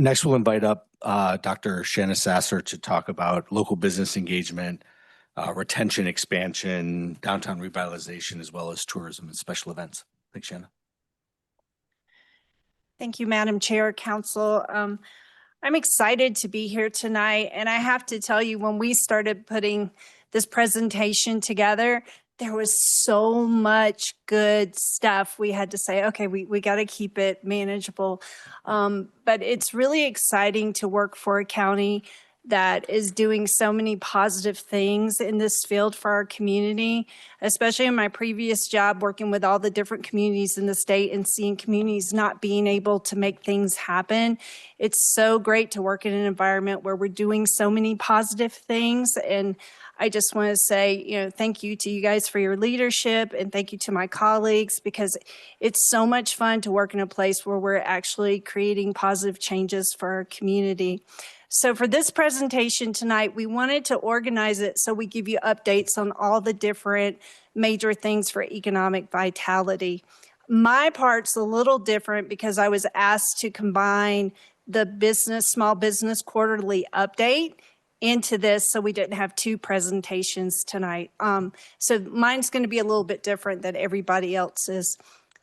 Next, we'll invite up Dr. Shanna Sasser to talk about local business engagement, retention expansion, downtown revitalization, as well as tourism and special events. Thanks, Shanna. Thank you, Madam Chair, Council. I'm excited to be here tonight, and I have to tell you, when we started putting this presentation together, there was so much good stuff we had to say, okay, we got to keep it manageable. But it's really exciting to work for a county that is doing so many positive things in this field for our community, especially in my previous job working with all the different communities in the state and seeing communities not being able to make things happen. It's so great to work in an environment where we're doing so many positive things. And I just want to say, thank you to you guys for your leadership, and thank you to my colleagues, because it's so much fun to work in a place where we're actually creating positive changes for our community. So for this presentation tonight, we wanted to organize it so we give you updates on all the different major things for economic vitality. My part's a little different because I was asked to combine the small business quarterly update into this, so we didn't have two presentations tonight. So mine's going to be a little bit different than everybody else's.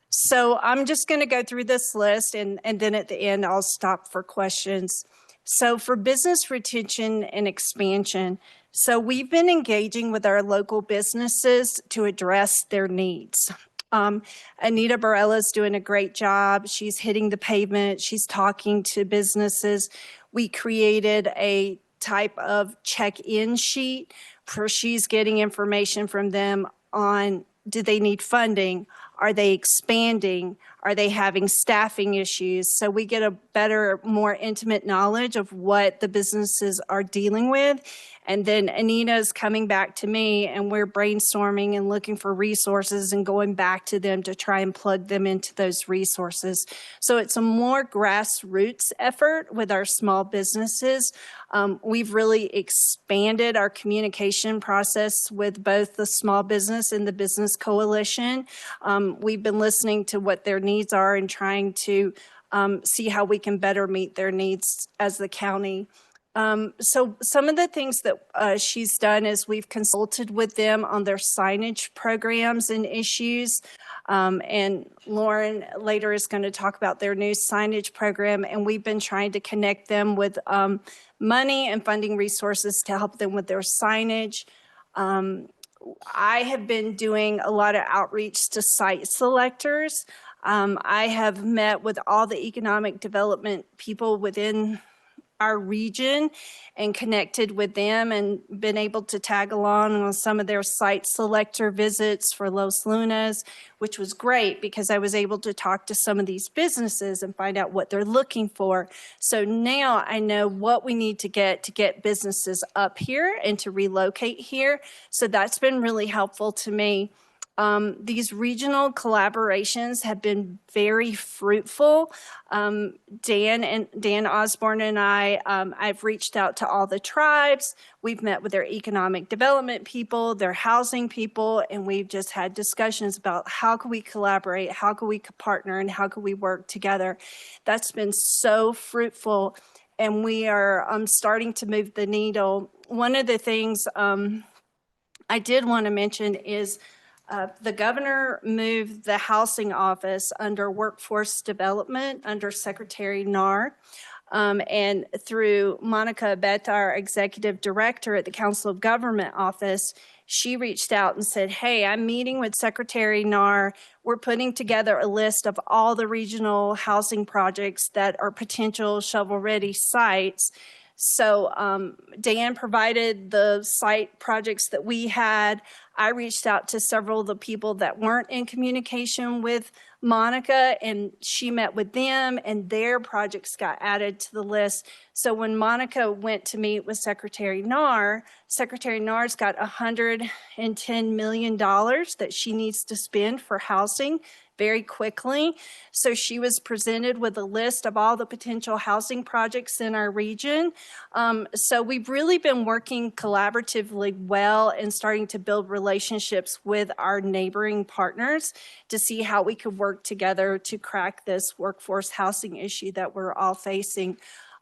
So I'm just going to go through this list, and then at the end, I'll stop for questions. So for business retention and expansion, so we've been engaging with our local businesses to address their needs. Anita Barella's doing a great job. She's hitting the pavement. She's talking to businesses. We created a type of check-in sheet where she's getting information from them on, do they need funding? Are they expanding? Are they having staffing issues? So we get a better, more intimate knowledge of what the businesses are dealing with. And then Anita's coming back to me, and we're brainstorming and looking for resources and going back to them to try and plug them into those resources. So it's a more grassroots effort with our small businesses. We've really expanded our communication process with both the small business and the business coalition. We've been listening to what their needs are and trying to see how we can better meet their needs as the county. So some of the things that she's done is we've consulted with them on their signage programs and issues. And Lauren later is going to talk about their new signage program. And we've been trying to connect them with money and funding resources to help them with their signage. I have been doing a lot of outreach to site selectors. I have met with all the economic development people within our region and connected with them and been able to tag along on some of their site selector visits for Los Lunas, which was great because I was able to talk to some of these businesses and find out what they're looking for. So now I know what we need to get businesses up here and to relocate here. So that's been really helpful to me. These regional collaborations have been very fruitful. Dan Osborne and I've reached out to all the tribes. We've met with their economic development people, their housing people, and we've just had discussions about how can we collaborate, how can we partner, and how can we work together. That's been so fruitful, and we are starting to move the needle. One of the things I did want to mention is the governor moved the housing office under workforce development under Secretary Nar. And through Monica Abeta, our executive director at the Council of Government office, she reached out and said, hey, I'm meeting with Secretary Nar. We're putting together a list of all the regional housing projects that are potential shovel-ready sites. So Dan provided the site projects that we had. I reached out to several of the people that weren't in communication with Monica, and she met with them, and their projects got added to the list. So when Monica went to meet with Secretary Nar's got $110 million that she needs to spend for housing very quickly. So she was presented with a list of all the potential housing projects in our region. So we've really been working collaboratively well and starting to build relationships with our neighboring partners to see how we could work together to crack this workforce housing issue that we're all facing.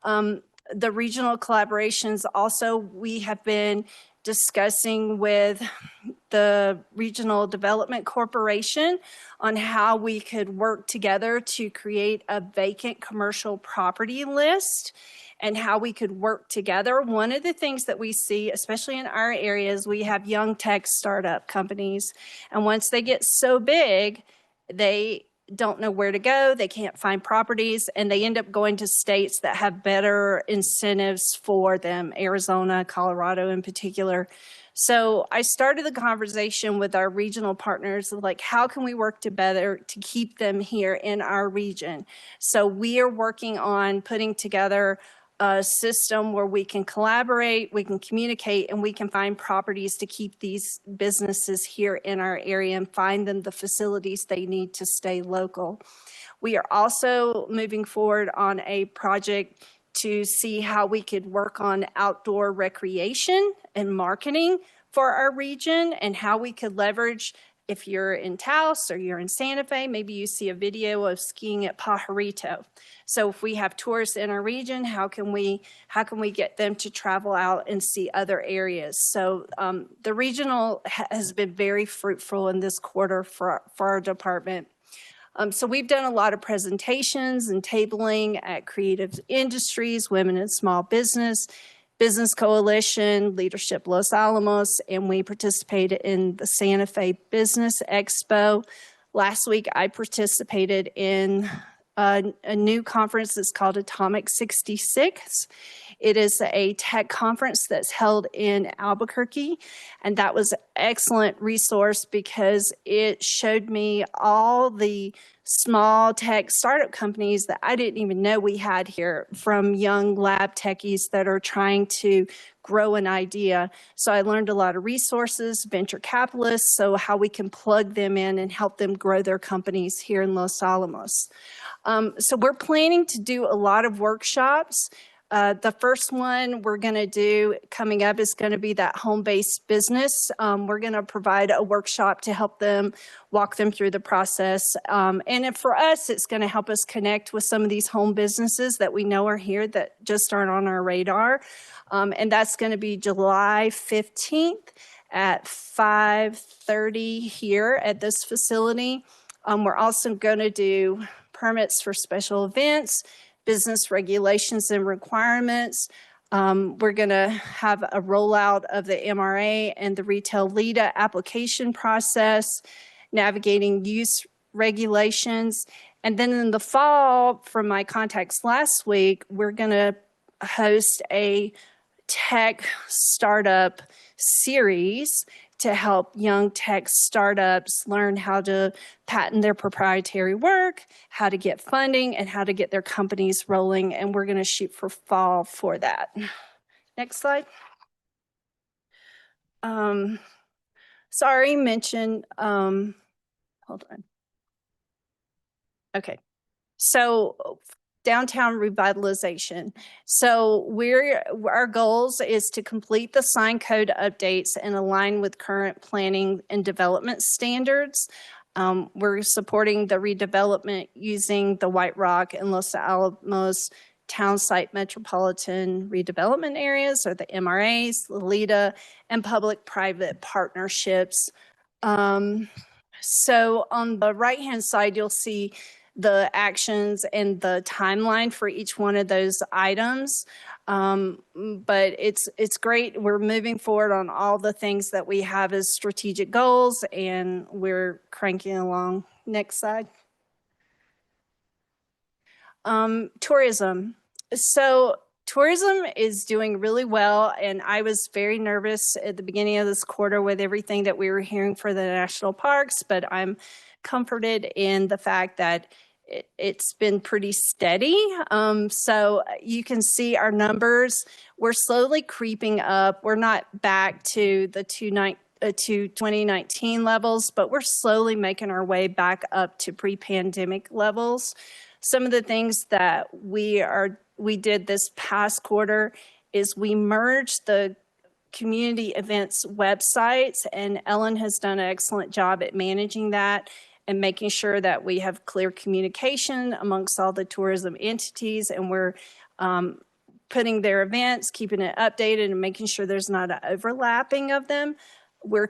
The regional collaborations also, we have been discussing with the Regional Development Corporation on how we could work together to create a vacant commercial property list and how we could work together. One of the things that we see, especially in our areas, we have young tech startup companies. And once they get so big, they don't know where to go, they can't find properties, and they end up going to states that have better incentives for them, Arizona, Colorado in particular. So I started the conversation with our regional partners, like how can we work together to keep them here in our region? So we are working on putting together a system where we can collaborate, we can communicate, and we can find properties to keep these businesses here in our area and find them the facilities they need to stay local. We are also moving forward on a project to see how we could work on outdoor recreation and marketing for our region and how we could leverage. If you're in Taos or you're in Santa Fe, maybe you see a video of skiing at Pajarito. So if we have tourists in our region, how can we get them to travel out and see other areas? So the regional has been very fruitful in this quarter for our department. So we've done a lot of presentations and tabling at Creative Industries, Women in Small Business, Business Coalition, Leadership Los Alamos, and we participated in the Santa Fe Business Expo. Last week, I participated in a new conference that's called Atomic 66. It is a tech conference that's held in Albuquerque, and that was an excellent resource because it showed me all the small tech startup companies that I didn't even know we had here, from young lab techies that are trying to grow an idea. So I learned a lot of resources, venture capitalists, so how we can plug them in and help them grow their companies here in Los Alamos. So we're planning to do a lot of workshops. The first one we're going to do coming up is going to be that home-based business. We're going to provide a workshop to help them, walk them through the process. And for us, it's going to help us connect with some of these home businesses that we know are here that just aren't on our radar. And that's going to be July 15th at 5:30 here at this facility. We're also going to do permits for special events, business regulations and requirements. We're going to have a rollout of the MRA and the retail LEDA application process, navigating use regulations. And then in the fall, from my contacts last week, we're going to host a tech startup series to help young tech startups learn how to patent their proprietary work, how to get funding, and how to get their companies rolling. And we're going to shoot for fall for that. Next slide. Sorry, mention, hold on. Okay. So downtown revitalization. So our goals is to complete the sign code updates and align with current planning and development standards. We're supporting the redevelopment using the White Rock and Los Alamos Town Site Metropolitan Redevelopment Areas, or the MRAs, LEDA, and public-private partnerships. So on the right-hand side, you'll see the actions and the timeline for each one of those items. But it's great. We're moving forward on all the things that we have as strategic goals, and we're cranking along. Next slide. Tourism. So tourism is doing really well, and I was very nervous at the beginning of this quarter with everything that we were hearing for the national parks, but I'm comforted in the fact that it's been pretty steady. So you can see our numbers. We're slowly creeping up. We're not back to the 2019 levels, but we're slowly making our way back up to pre-pandemic levels. Some of the things that we did this past quarter is we merged the community events websites, and Ellen has done an excellent job at managing that and making sure that we have clear communication amongst all the tourism entities, and we're putting their events, keeping it updated, and making sure there's not an overlapping of them. We're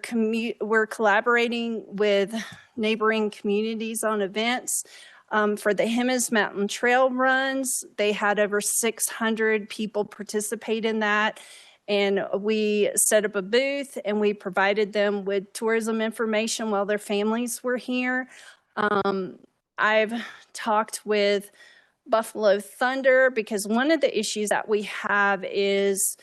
collaborating with neighboring communities on events. For the Hemis Mountain Trail runs, they had over 600 people participate in that. And we set up a booth and we provided them with tourism information while their families were here. I've talked with Buffalo Thunder because one of the issues that we have is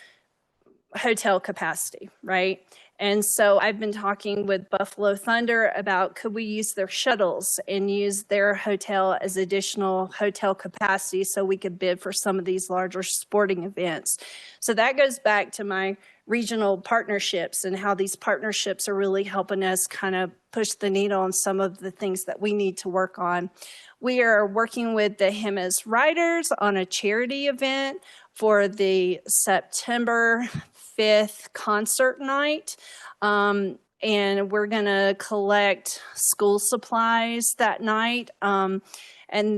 hotel capacity, right? And so I've been talking with Buffalo Thunder about could we use their shuttles and use their hotel as additional hotel capacity so we could bid for some of these larger sporting events. So that goes back to my regional partnerships and how these partnerships are really helping us kind of push the needle on some of the things that we need to work on. We are working with the Hemis Riders on a charity event for the September 5th concert night. And we're going to collect school supplies that night. And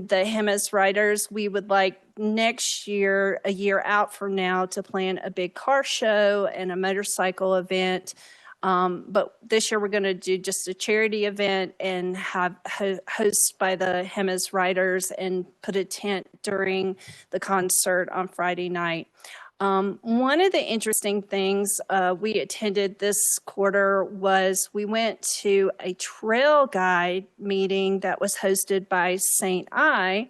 the Hemis Riders, we would like next year, a year out from now, to plan a big car show and a motorcycle event. But this year we're going to do just a charity event and have host by the Hemis Riders and put a tent during the concert on Friday night. One of the interesting things we attended this quarter was we went to a trail guide meeting that was hosted by St. I.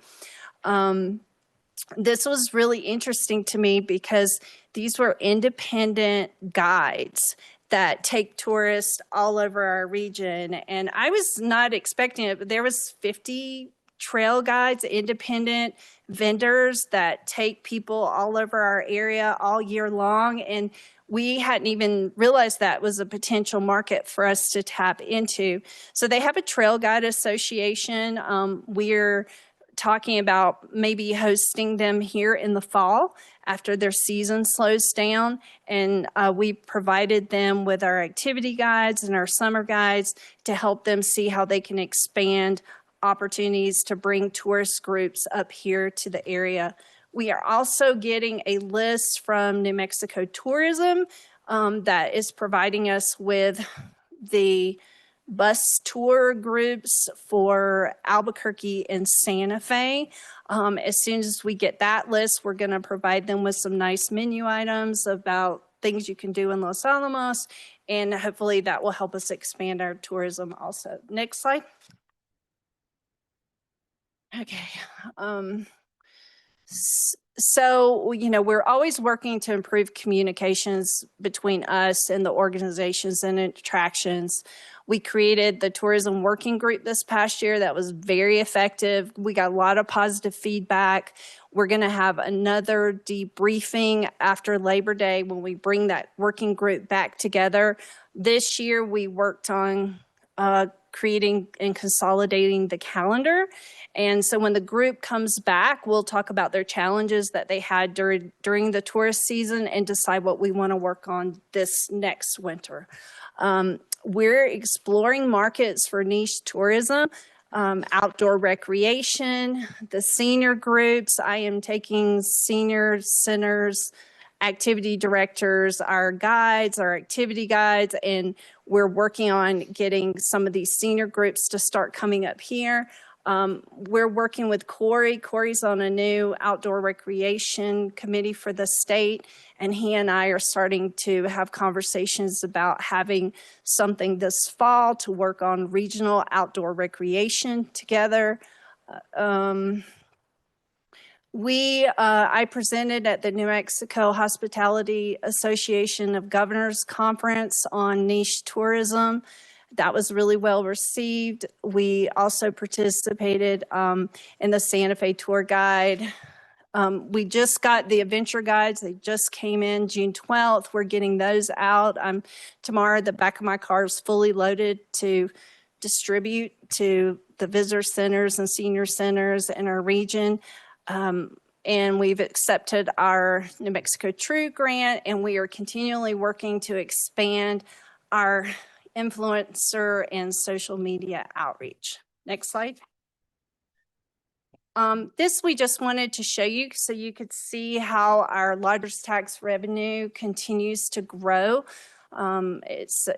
This was really interesting to me because these were independent guides that take tourists all over our region. And I was not expecting it, but there was 50 trail guides, independent vendors that take people all over our area all year long. And we hadn't even realized that was a potential market for us to tap into. So they have a trail guide association. We're talking about maybe hosting them here in the fall after their season slows down. And we provided them with our activity guides and our summer guides to help them see how they can expand opportunities to bring tourist groups up here to the area. We are also getting a list from New Mexico Tourism that is providing us with the bus tour groups for Albuquerque and Santa Fe. As soon as we get that list, we're going to provide them with some nice menu items about things you can do in Los Alamos, and hopefully that will help us expand our tourism also. Next slide. Okay. So, you know, we're always working to improve communications between us and the organizations and attractions. We created the tourism working group this past year that was very effective. We got a lot of positive feedback. We're going to have another debriefing after Labor Day when we bring that working group back together. This year we worked on creating and consolidating the calendar. And so when the group comes back, we'll talk about their challenges that they had during the tourist season and decide what we want to work on this next winter. We're exploring markets for niche tourism, outdoor recreation, the senior groups. I am taking senior centers, activity directors, our guides, our activity guides, and we're working on getting some of these senior groups to start coming up here. We're working with Corey. Corey's on a new outdoor recreation committee for the state, and he and I are starting to have conversations about having something this fall to work on regional outdoor recreation together. I presented at the New Mexico Hospitality Association of Governors Conference on niche tourism. That was really well received. We also participated in the Santa Fe tour guide. We just got the adventure guides. They just came in June 12th. We're getting those out. Tomorrow, the back of my car is fully loaded to distribute to the visitor centers and senior centers in our region. And we've accepted our New Mexico True grant, and we are continually working to expand our influencer and social media outreach. Next slide. This we just wanted to show you so you could see how our lodger's tax revenue continues to grow. It's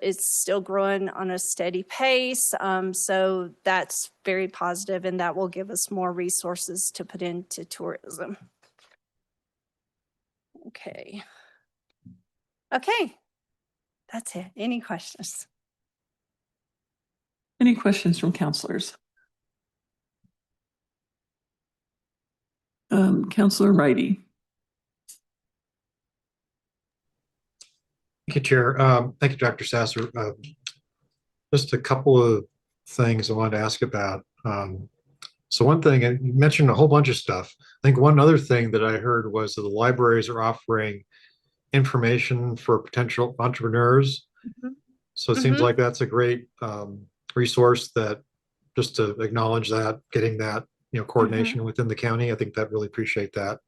still growing on a steady pace. So that's very positive, and that will give us more resources to put into tourism. Okay. Okay. That's it. Any questions? Any questions from counselors? Counselor Righty. Thank you, Chair. Thank you, Dr. Sasser. Just a couple of things I wanted to ask about. So one thing, and you mentioned a whole bunch of stuff. I think one other thing that I heard was that the libraries are offering information for potential entrepreneurs. Mhm. So it seems Mhm. like that's a great resource, that just to acknowledge that, getting that, coordination within the county. I think that really appreciate that.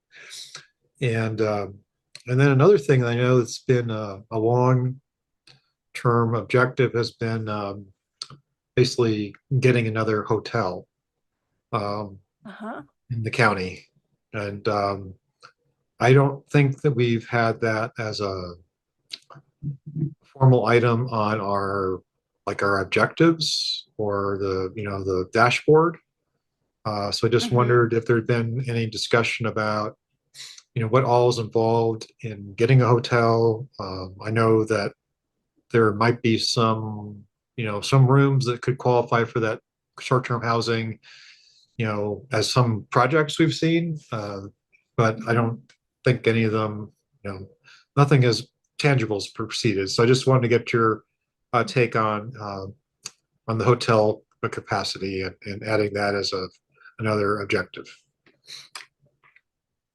And then another thing I know that's been a long-term objective has been basically getting another hotel Uh-huh. in the county. And I don't think that we've had that as a formal item on our objectives or the dashboard. So I just wondered if there'd been any discussion about what all is involved in getting a hotel. I know that there might be some rooms that could qualify for that short-term housing, as some projects we've seen. But I don't think any of them, nothing as tangible as proceeded. So I just wanted to get your take on the hotel capacity and adding that as another objective.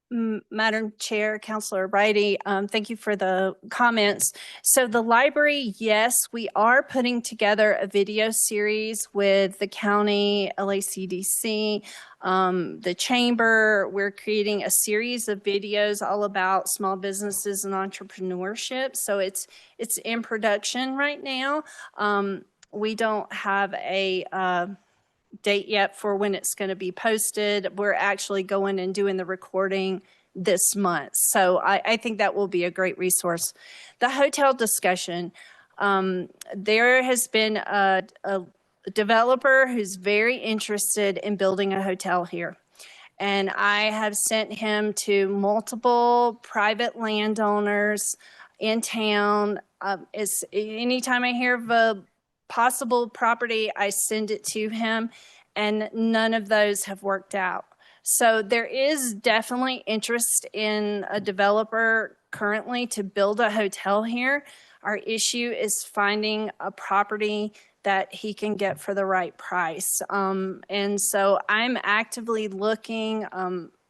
Madam Chair, Councilor Righty, thank you for the comments. So the library, yes, we are putting together a video series with the county, LACDC, the chamber. We're creating a series of videos all about small businesses and entrepreneurship. So it's in production right now. We don't have a date yet for when it's going to be posted. We're actually going and doing the recording this month. So I think that will be a great resource. The hotel discussion, there has been a developer who's very interested in building a hotel here. And I have sent him to multiple private landowners in town. Anytime I hear of a possible property, I send it to him, and none of those have worked out. So there is definitely interest in a developer currently to build a hotel here. Our issue is finding a property that he can get for the right price. And so I'm actively looking,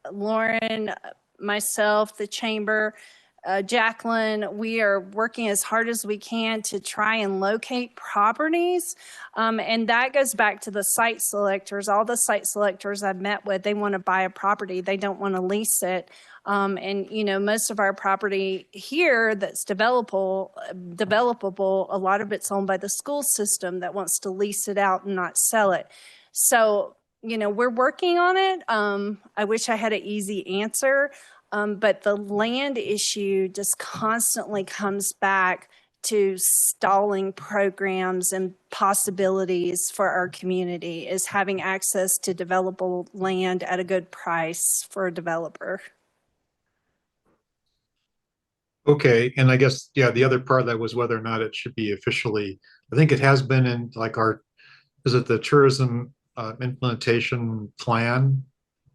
Lauren, myself, the chamber, Jacqueline, we are working as hard as we can to try and locate properties. And that goes back to the site selectors. All the site selectors I've met with, they want to buy a property. They don't want to lease it. And, most of our property here that's developable, a lot of it's owned by the school system that wants to lease it out and not sell it. So, we're working on it. I wish I had an easy answer. But the land issue just constantly comes back to stalling programs and possibilities for our community, is having access to developable land at a good price for a developer. Okay, and I guess, yeah, the other part of that was whether or not it should be officially, I think it has been in is it the tourism implementation plan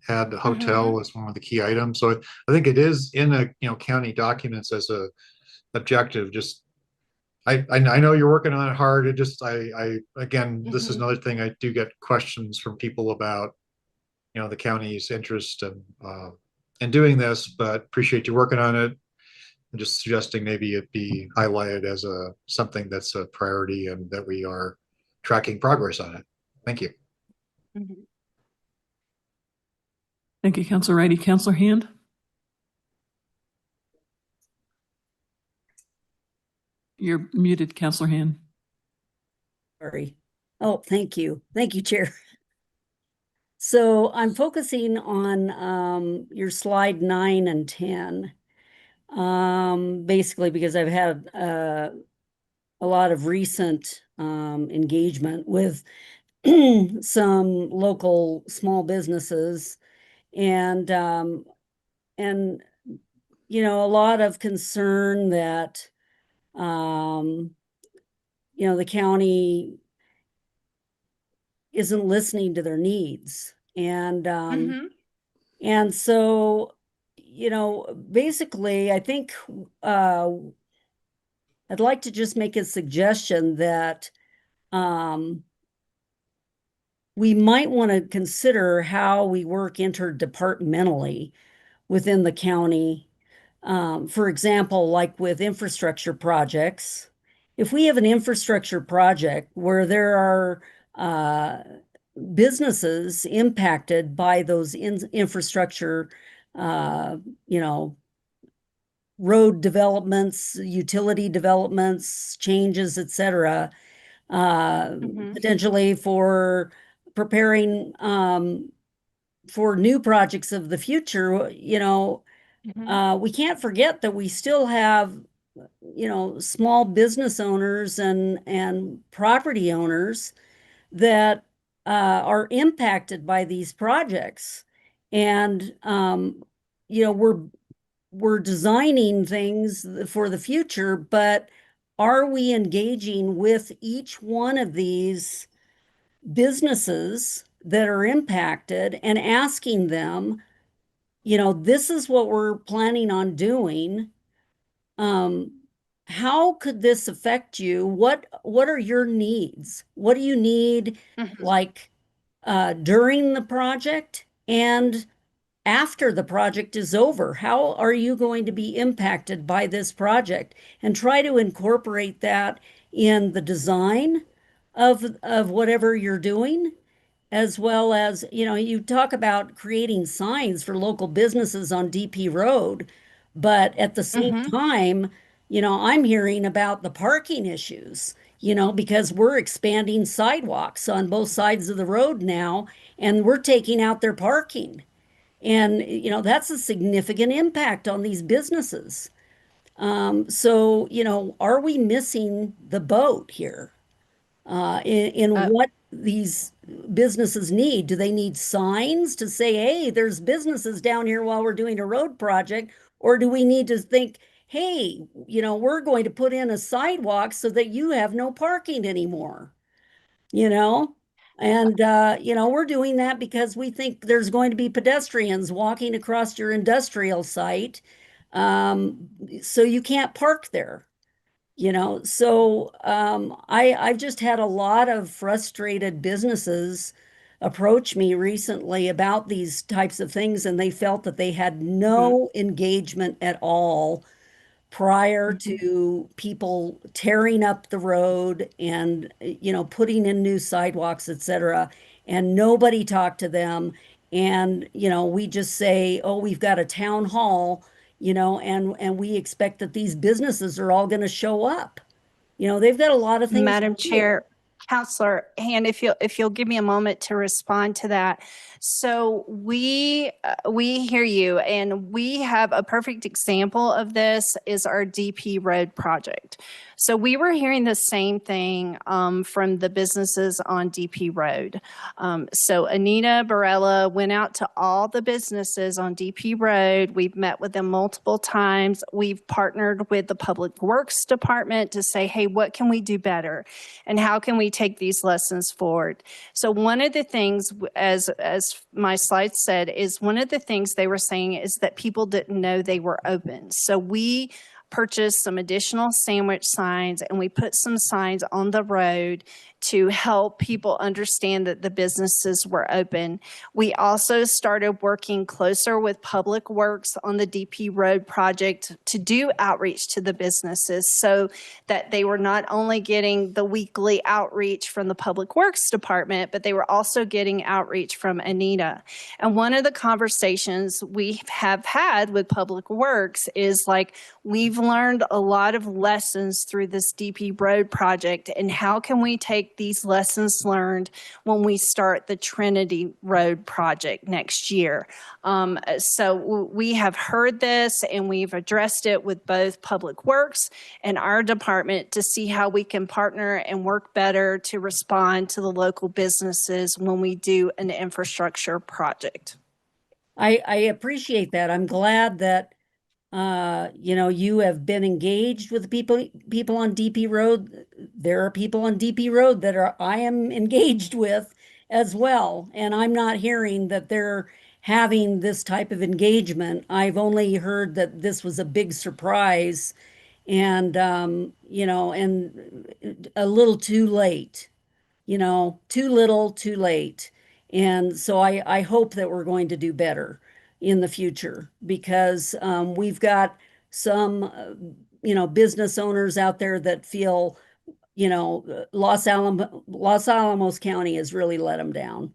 had the hotel as one of the key items. So I think it is in county documents as a objective. Just I know you're working on it hard. It just I again, this is another thing I do get questions from people about the county's interest in doing this, but appreciate you working on it and just suggesting maybe it be highlighted as something that's a priority and that we are tracking progress on it. Thank you. Thank you, Counselor Righty. Counselor Hand? You're muted, Counselor Hand. Sorry. Oh, thank you. Thank you, Chair. So I'm focusing on your slide 9 and 10. Basically because I've had a lot of recent engagement with some local small businesses and you know, a lot of concern that you know, the county isn't listening to their needs. And so, you know, basically, I think I'd like to just make a suggestion that we might want to consider how we work interdepartmentally within the county. For example, like with infrastructure projects, if we have an infrastructure project where there are businesses impacted by those infrastructure, you know, road developments, utility developments, changes, et cetera, potentially for preparing for new projects of the future, you know, we can't forget that we still have, you know, small business owners and property owners that are impacted by these projects. And you know, we're designing things for the future, but are we engaging with each one of these businesses that are impacted and asking them, you know, this is what we're planning on doing. How could this affect you? What are your needs? What do you need, like, during the project and after the project is over? How are you going to be impacted by this project? And try to incorporate that in the design of whatever you're doing, as well as, you know, you talk about creating signs for local businesses on DP Road, but at the same time, you know, I'm hearing about the parking issues, you know, because we're expanding sidewalks on both sides of the road now, and we're taking out their parking. And, you know, that's a significant impact on these businesses. So, you know, are we missing the boat here? In what these businesses need? Do they need signs to say, hey, there's businesses down here while we're doing a road project? Or do we need to think, hey, you know, we're going to put in a sidewalk so that you have no parking anymore, you know? And, you know, we're doing that because we think there's going to be pedestrians walking across your industrial site. So you can't park there. You know, so I've just had a lot of frustrated businesses approach me recently about these types of things, and they felt that they had no engagement at all prior to people tearing up the road and, you know, putting in new sidewalks, et cetera. And nobody talked to them. And, you know, we just say, oh, we've got a town hall, you know, and we expect that these businesses are all going to show up. You know, they've got a lot of things. Madam to do. Chair, Counselor Hand, if you'll give me a moment to respond to that. So we hear you, and we have a perfect example of this is our DP Road project. So we were hearing the same thing from the businesses on DP Road. So Anita Barella went out to all the businesses on DP Road. We've met with them multiple times. We've partnered with the Public Works Department to say, hey, what can we do better? And how can we take these lessons forward? So one of the things, as my slide said, is one of the things they were saying is that people didn't know they were open. So we purchased some additional sandwich signs, and we put some signs on the road to help people understand that the businesses were open. We also started working closer with Public Works on the DP Road project to do outreach to the businesses so that they were not only getting the weekly outreach from the Public Works Department, but they were also getting outreach from Anita. And one of the conversations we have had with Public Works is like, we've we've learned a lot of lessons through this DP Road project, and how can we take these lessons learned when we start the Trinity Road project next year? So we have heard this, and we've addressed it with both Public Works and our department to see how we can partner and work better to respond to the local businesses when we do an infrastructure project. I appreciate that. I'm glad that you know, you have been engaged with people on DP Road. There are people on DP Road that I am engaged with as well, and I'm not hearing that they're having this type of engagement. I've only heard that this was a big surprise, and you know, and a little too late. You know, too little, too late. And so I hope that we're going to do better in the future, because we've got some, you know, business owners out there that feel, you know, Los Alamos County has really let them down.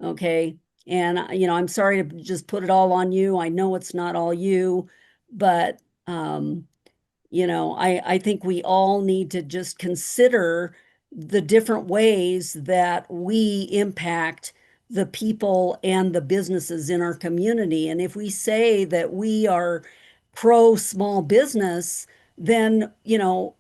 Okay. And, you know, I'm sorry to just put it all on you. I know it's not all you, but, you know, I think we all need to just consider the different ways that we impact the people and the businesses in our community. And if we say that we are pro small business, then, you know,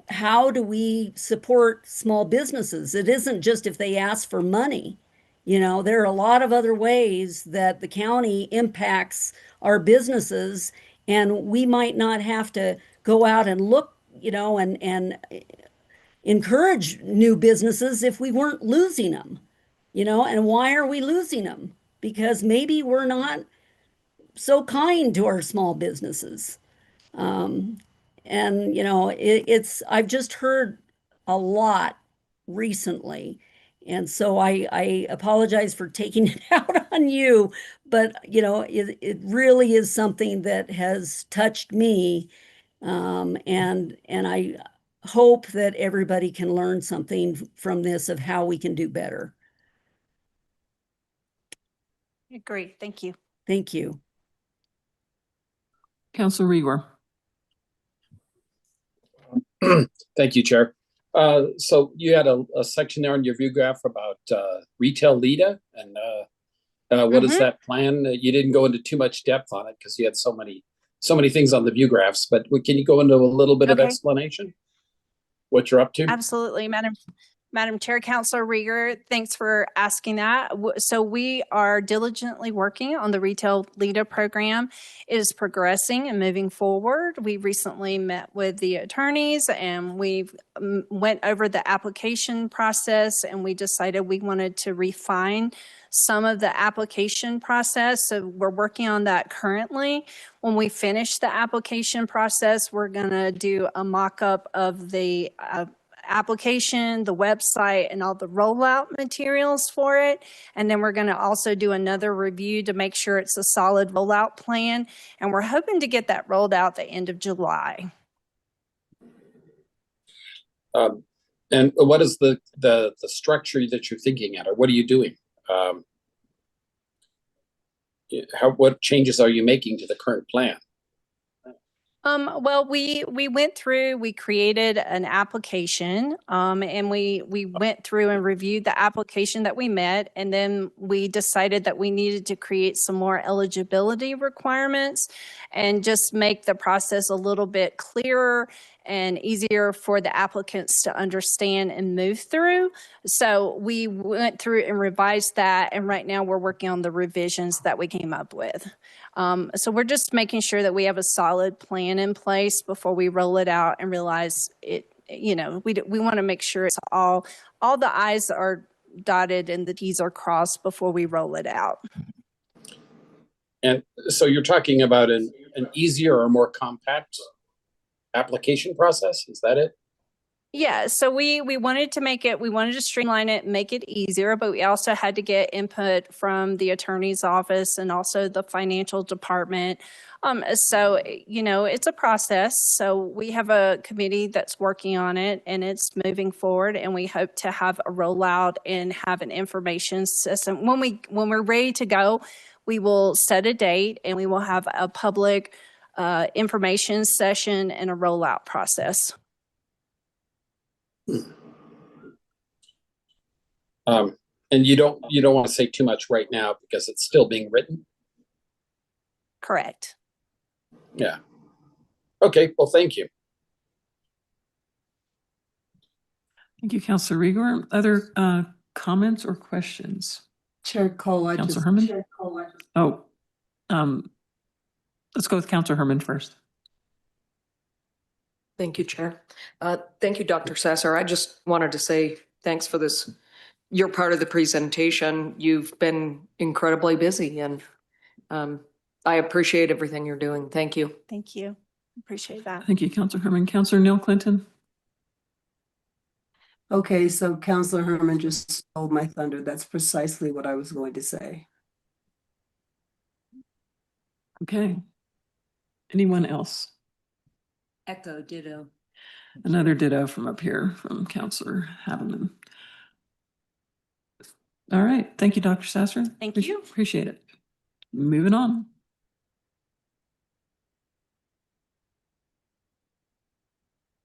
how do we support small businesses? It isn't just if they ask for money. You know, there are a lot of other ways that the county impacts our businesses, and we might not have to go out and look, you know, and encourage new businesses if we weren't losing them, you know. And why are we losing them? Because maybe we're not so kind to our small businesses. And you know, it's I've just heard a lot recently, and so I apologize for taking it out on you, but you know, it really is something that has touched me, and I hope that everybody can learn something from this of how we can do better. Great, thank you. Thank you. Councilor Rigor. Thank you, Chair. So you had a section there on your view graph about retail Lita, and what is that plan? You didn't go into too much depth on it because you had so many things on the view graphs, but can you go into a little bit of explanation? What you're up to? Absolutely, Madam Chair, Councilor Rieger, thanks for asking that. So we are diligently working on the Retail Lita program. It is progressing and moving forward. We recently met with the attorneys, and we've went over the application process, and we decided we wanted to refine some of the application process. So we're working on that currently. When we finish the application process, we're going to do a mock-up of the application, the website, and all the rollout materials for it. And then we're going to also do another review to make sure it's a solid rollout plan. And we're hoping to get that rolled out the end of July. And what is the structure that you're thinking at, or what are you doing? What changes are you making to the current plan? Well, we went through, we created an application, and we went through and reviewed the application that we met, and then we decided that we needed to create some more eligibility requirements and just make the process a little bit clearer and easier for the applicants to understand and move through. So we went through and revised that, and right now we're working on the revisions that we came up with. So we're just making sure that we have a solid plan in place before we roll it out and realize it, you know, we want to make sure it's all the I's are dotted and the T's are crossed before we roll it out. And so you're talking about an easier or more compact application process, is that it? Yeah, so we wanted to streamline it, make it easier, but we also had to get input from the attorney's office and also the financial department. So, you know, it's a process. So we have a committee that's working on it, and it's moving forward, and we hope to have a rollout and have an information system. When we're ready to go, we will set a date, and we will have a public information session and a rollout process. And you don't want to say too much right now because it's still being written. Correct. Yeah. Okay. Well, thank you. Thank you, Counselor Rigor. Other comments or questions? Chair Cole, Counselor Herman? Oh, let's go with Counselor Herman first. Thank you, Chair. Thank you, Dr. Sasser. I just wanted to say thanks for this. Your part of the presentation. You've been incredibly busy, and I appreciate everything you're doing. Thank you. Thank you. Appreciate that. Thank you, Counselor Herman. Counselor Neil Clinton? Okay, so Counselor Herman just stole my thunder. That's precisely what I was going to say. Okay. Anyone else? Echo, ditto. Another ditto from up here from Counselor Haveman. All right. Thank you, Dr. Sasser. Thank you. Appreciate it. Moving on.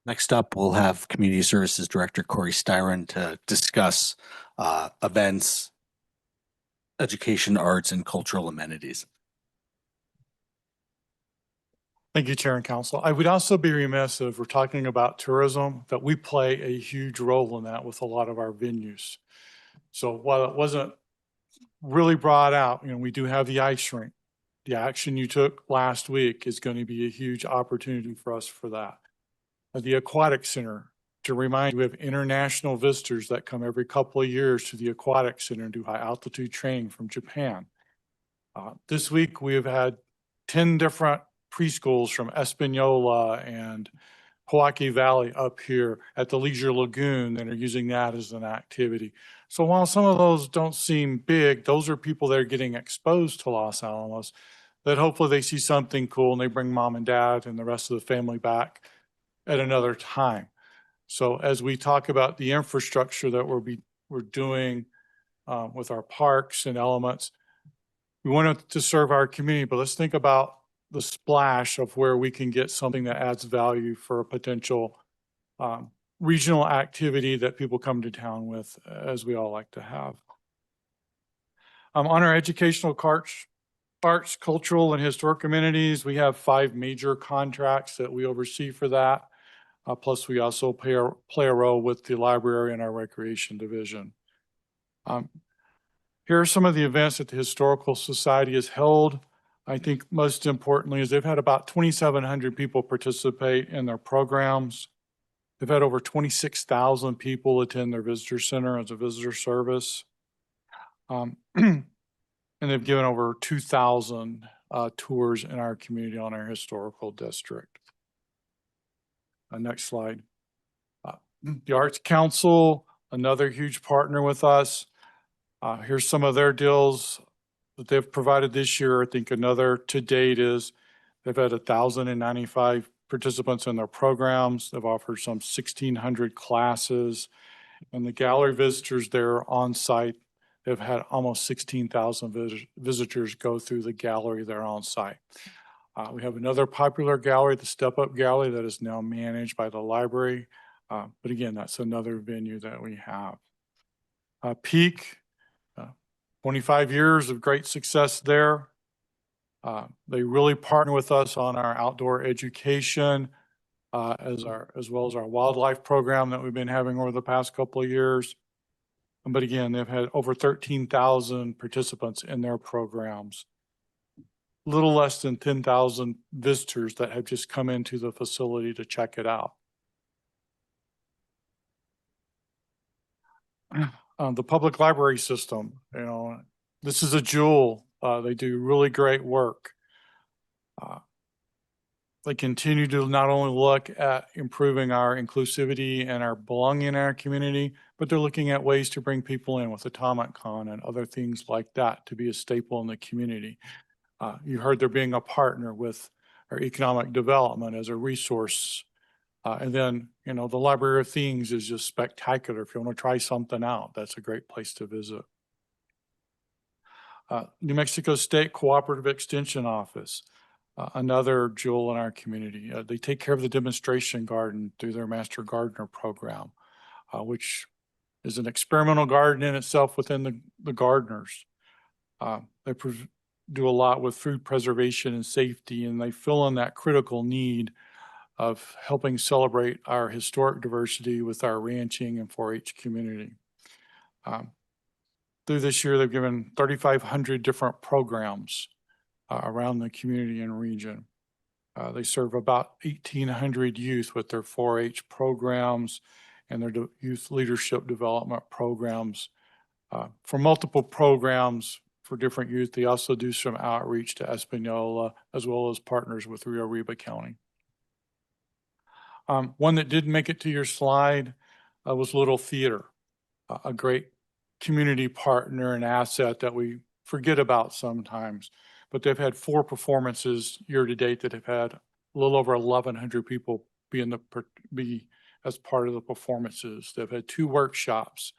Next up, we'll have Community Services Director Corey Styron to discuss events, education, arts, and cultural amenities. Thank you, Chair and Council. I would also be remiss if we're talking about tourism, that we play a huge role in that with a lot of our venues. So while it wasn't really brought out, we do have the ice rink. The action you took last week is going to be a huge opportunity for us for that. The Aquatic Center, to remind you, we have international visitors that come every couple of years to the Aquatic Center and do high altitude training from Japan. This week, we have had 10 different preschools from Espanola and Hawaii Valley up here at the Leisure Lagoon that are using that as an activity. So while some of those don't seem big, those are people that are getting exposed to Los Alamos, that hopefully they see something cool and they bring mom and dad and the rest of the family back at another time. So as we talk about the infrastructure that we're doing with our parks and elements, we want it to serve our community, but let's think about the splash of where we can get something that adds value for a potential regional activity that people come to town with, as we all like to have. On our educational arts, cultural, and historic amenities, we have 5 major contracts that we oversee for that. Plus, we also play a role with the library and our recreation division. Here are some of the events that the Historical Society has held. I think most importantly is they've had about 2,700 people participate in their programs. They've had over 26,000 people attend their visitor center as a visitor service. And they've given over 2,000 tours in our community on our historical district. Next slide. The Arts Council, another huge partner with us. Here's some of their deals that they've provided this year. I think another to date is they've had 1,095 participants in their programs. They've offered some 1,600 classes, and the gallery visitors there on site, they've had almost 16,000 visitors go through the gallery there on site. We have another popular gallery, the Step Up Gallery, that is now managed by the library. But again, that's another venue that we have. Peak, 25 years of great success there. They really partner with us on our outdoor education, as well as our wildlife program that we've been having over the past couple of years. But again, they've had over 13,000 participants in their programs. Little less than 10,000 visitors that have just come into the facility to check it out. The public library system, this is a jewel. They do really great work. They continue to not only look at improving our inclusivity and our belonging in our community, but they're looking at ways to bring people in with Atomic Con and other things like that to be a staple in the community. You heard they're being a partner with our economic development as a resource. And then, the Library of Things is just spectacular. If you want to try something out, that's a great place to visit. New Mexico State Cooperative Extension Office. another jewel in our community. They take care of the demonstration garden through their Master Gardener program, which is an experimental garden in itself within the gardeners. They do a lot with food preservation and safety, and they fill in that critical need of helping celebrate our historic diversity with our ranching and 4-H community. Through this year, they've given 3,500 different programs around the community and region. They serve about 1,800 youth with their 4-H programs and their youth leadership development programs. For multiple programs for different youth, they also do some outreach to Espanola as well as partners with Rio Arriba County. One that did make it to your slide was Little Theater, a great community partner and asset that we forget about sometimes. But they've had 4 performances year to date that have had a little over 1,100 people be as part of the performances. They've had 2 workshops.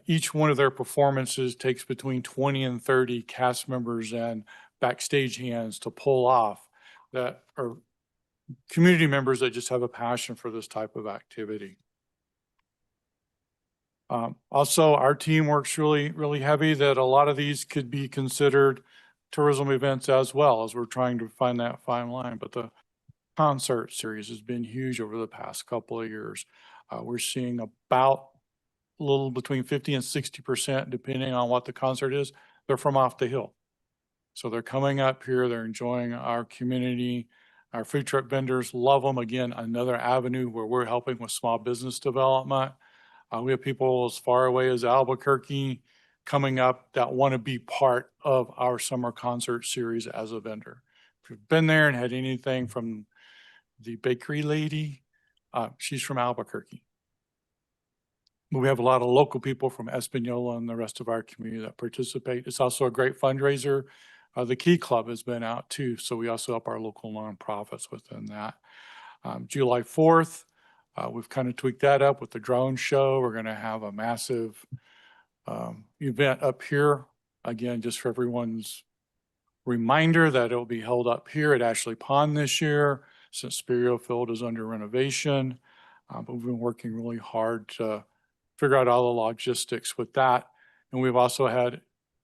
Each one of their performances takes between 20 and 30 cast members and backstage hands to pull off that are community members that just have a passion for this type of activity. Also, our team works really heavy that a lot of these could be considered tourism events as well, as we're trying to find that fine line. But the concert series has been huge over the past couple of years. We're seeing about a little between 50 and 60%, depending on what the concert is, they're from off the hill. So they're coming up here, they're enjoying our community. Our food truck vendors love them. Again, another avenue where we're helping with small business development. We have people as far away as Albuquerque coming up that want to be part of our summer concert series as a vendor. If you've been there and had anything from the bakery lady, she's from Albuquerque. We have a lot of local people from Espanola and the rest of our community that participate. It's also a great fundraiser. The Key Club has been out too, so we also help our local nonprofits within that. July 4th, we've kind of tweaked that up with the drone show. We're going to have a massive event up here. Again, just for everyone's reminder that it'll be held up here at Ashley Pond this year, since Spirio Field is under renovation. But we've been working really hard to figure out all the logistics with that. And we've also had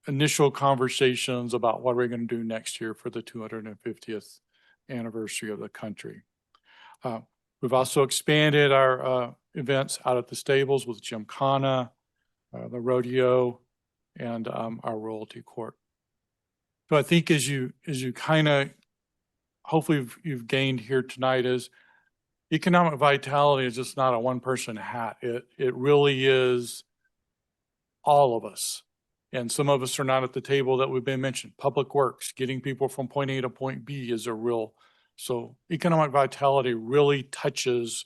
initial conversations about what we're going to do next year for the 250th anniversary of the country. We've also expanded our events out at the stables with Gymkhana, the rodeo, and our royalty court. So I think as you kind of, hopefully you've gained here tonight, is economic vitality is just not a one-person hat. It really is all of us. And some of us are not at the table that we've been mentioned. Public works, getting people from point A to point B is a real, so economic vitality really touches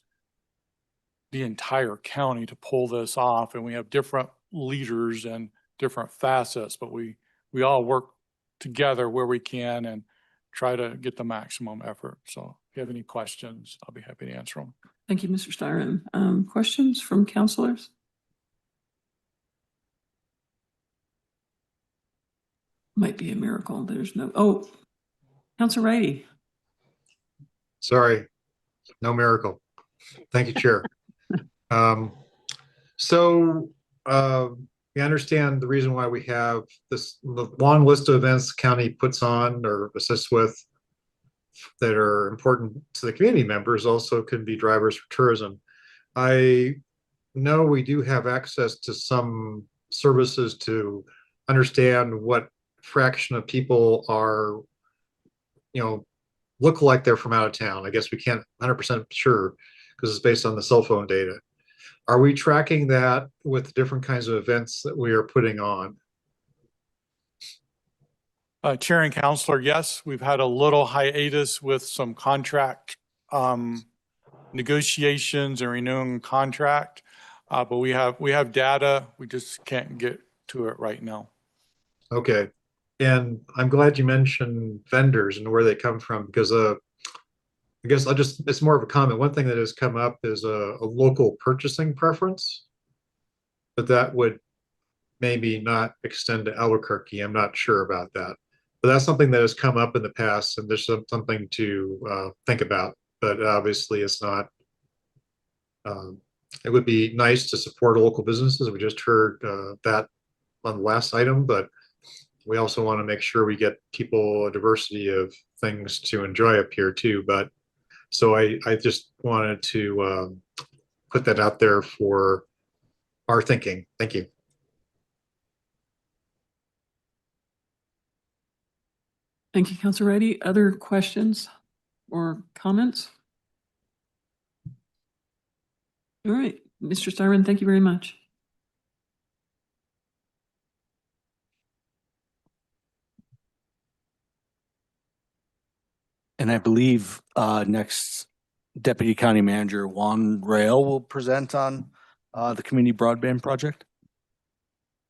the entire county to pull this off. And we have different leaders and different facets, but we all work together where we can and try to get the maximum effort. So if you have any questions, I'll be happy to answer them. Thank you, Mr. Styron. Questions from counselors? Might be a miracle. There's no, oh, Councilor Righty. Sorry, no miracle. Thank you, Chair. We understand the reason why we have this long list of events the county puts on or assists with that are important to the community members, also can be drivers for tourism. I know we do have access to some services to understand what fraction of people are, look like they're from out of town. I guess we can't 100% sure because it's based on the cell phone data. Are we tracking that with different kinds of events that we are putting on? Chair and Counselor, yes, we've had a little hiatus with some contract negotiations and renewing contract, but we have data. We just can't get to it right now. Okay, and I'm glad you mentioned vendors and where they come from, because I guess it's more of a comment. One thing that has come up is a local purchasing preference, but that would maybe not extend to Albuquerque. I'm not sure about that. But that's something that has come up in the past, and there's something to think about. But obviously, it's not. It would be nice to support local businesses. We just heard that on the last item, but we also want to make sure we get people a diversity of things to enjoy up here too. But so I just wanted to put that out there for our thinking. Thank you. Thank you, Councilor Reddy. Other questions or comments? All right, Mr. Styron, thank you very much. And I believe next Deputy County Manager Juan Rael will present on the community broadband project.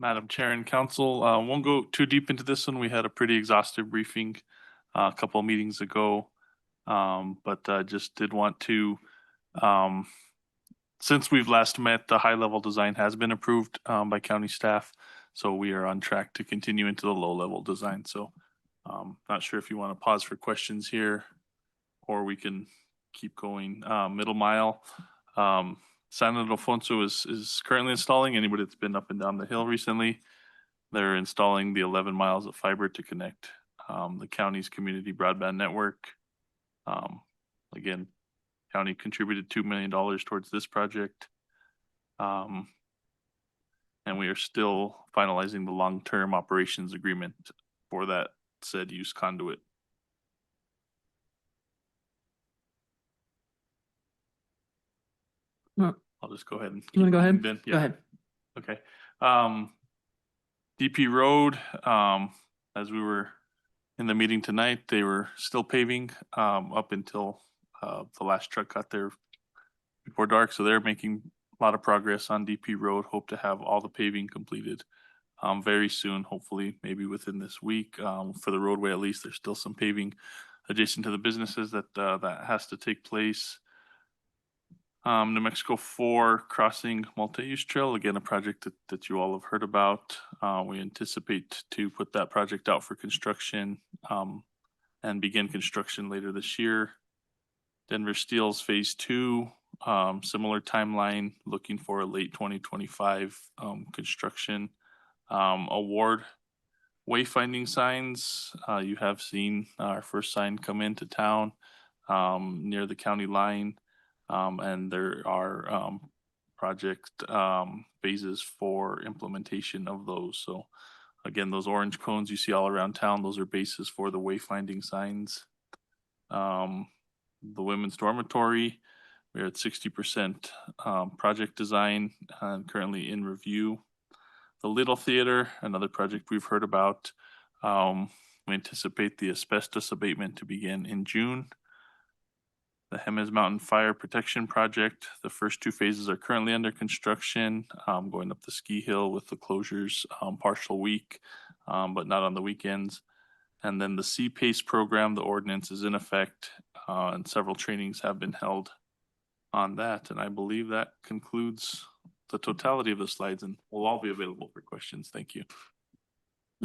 Madam Chair and Council, won't go too deep into this one. We had a pretty exhaustive briefing a couple of meetings ago. But just did want to, since we've last met, the high-level design has been approved by county staff. So we are on track to continue into the low-level design. So not sure if you want to pause for questions here or we can keep going. Middle mile. San Ildefonso is currently installing. Anybody that's been up and down the hill recently, they're installing the 11 miles of fiber to connect the county's community broadband network. Again, county contributed $2 million towards this project. And we are still finalizing the long-term operations agreement for that said use conduit. Well, I'll just go ahead and you want to go ahead? then. Go ahead. Okay. DP Road, as we were in the meeting tonight, they were still paving up until the last truck got there before dark. So they're making a lot of progress on DP Road. Hope to have all the paving completed very soon, hopefully maybe within this week. For the roadway, at least, there's still some paving adjacent to the businesses that has to take place. New Mexico 4 crossing multi-use trail, again, a project that you all have heard about. We anticipate to put that project out for construction and begin construction later this year. Denver Steel's Phase 2, similar timeline, looking for a late 2025 construction. Award wayfinding signs. You have seen our first sign come into town near the county line. And there are project phases for implementation of those. So again, those orange cones you see all around town, those are bases for the wayfinding signs. The women's dormitory, we're at 60% project design and currently in review. The Little Theater, another project we've heard about. We anticipate the asbestos abatement to begin in June. The Jemez Mountain Fire Protection Project, the first 2 phases are currently under construction, going up the ski hill with the closures partial week, but not on the weekends. And then the CPACE program, the ordinance is in effect, and several trainings have been held on that. And I believe that concludes the totality of the slides, and will all be available for questions. Thank you.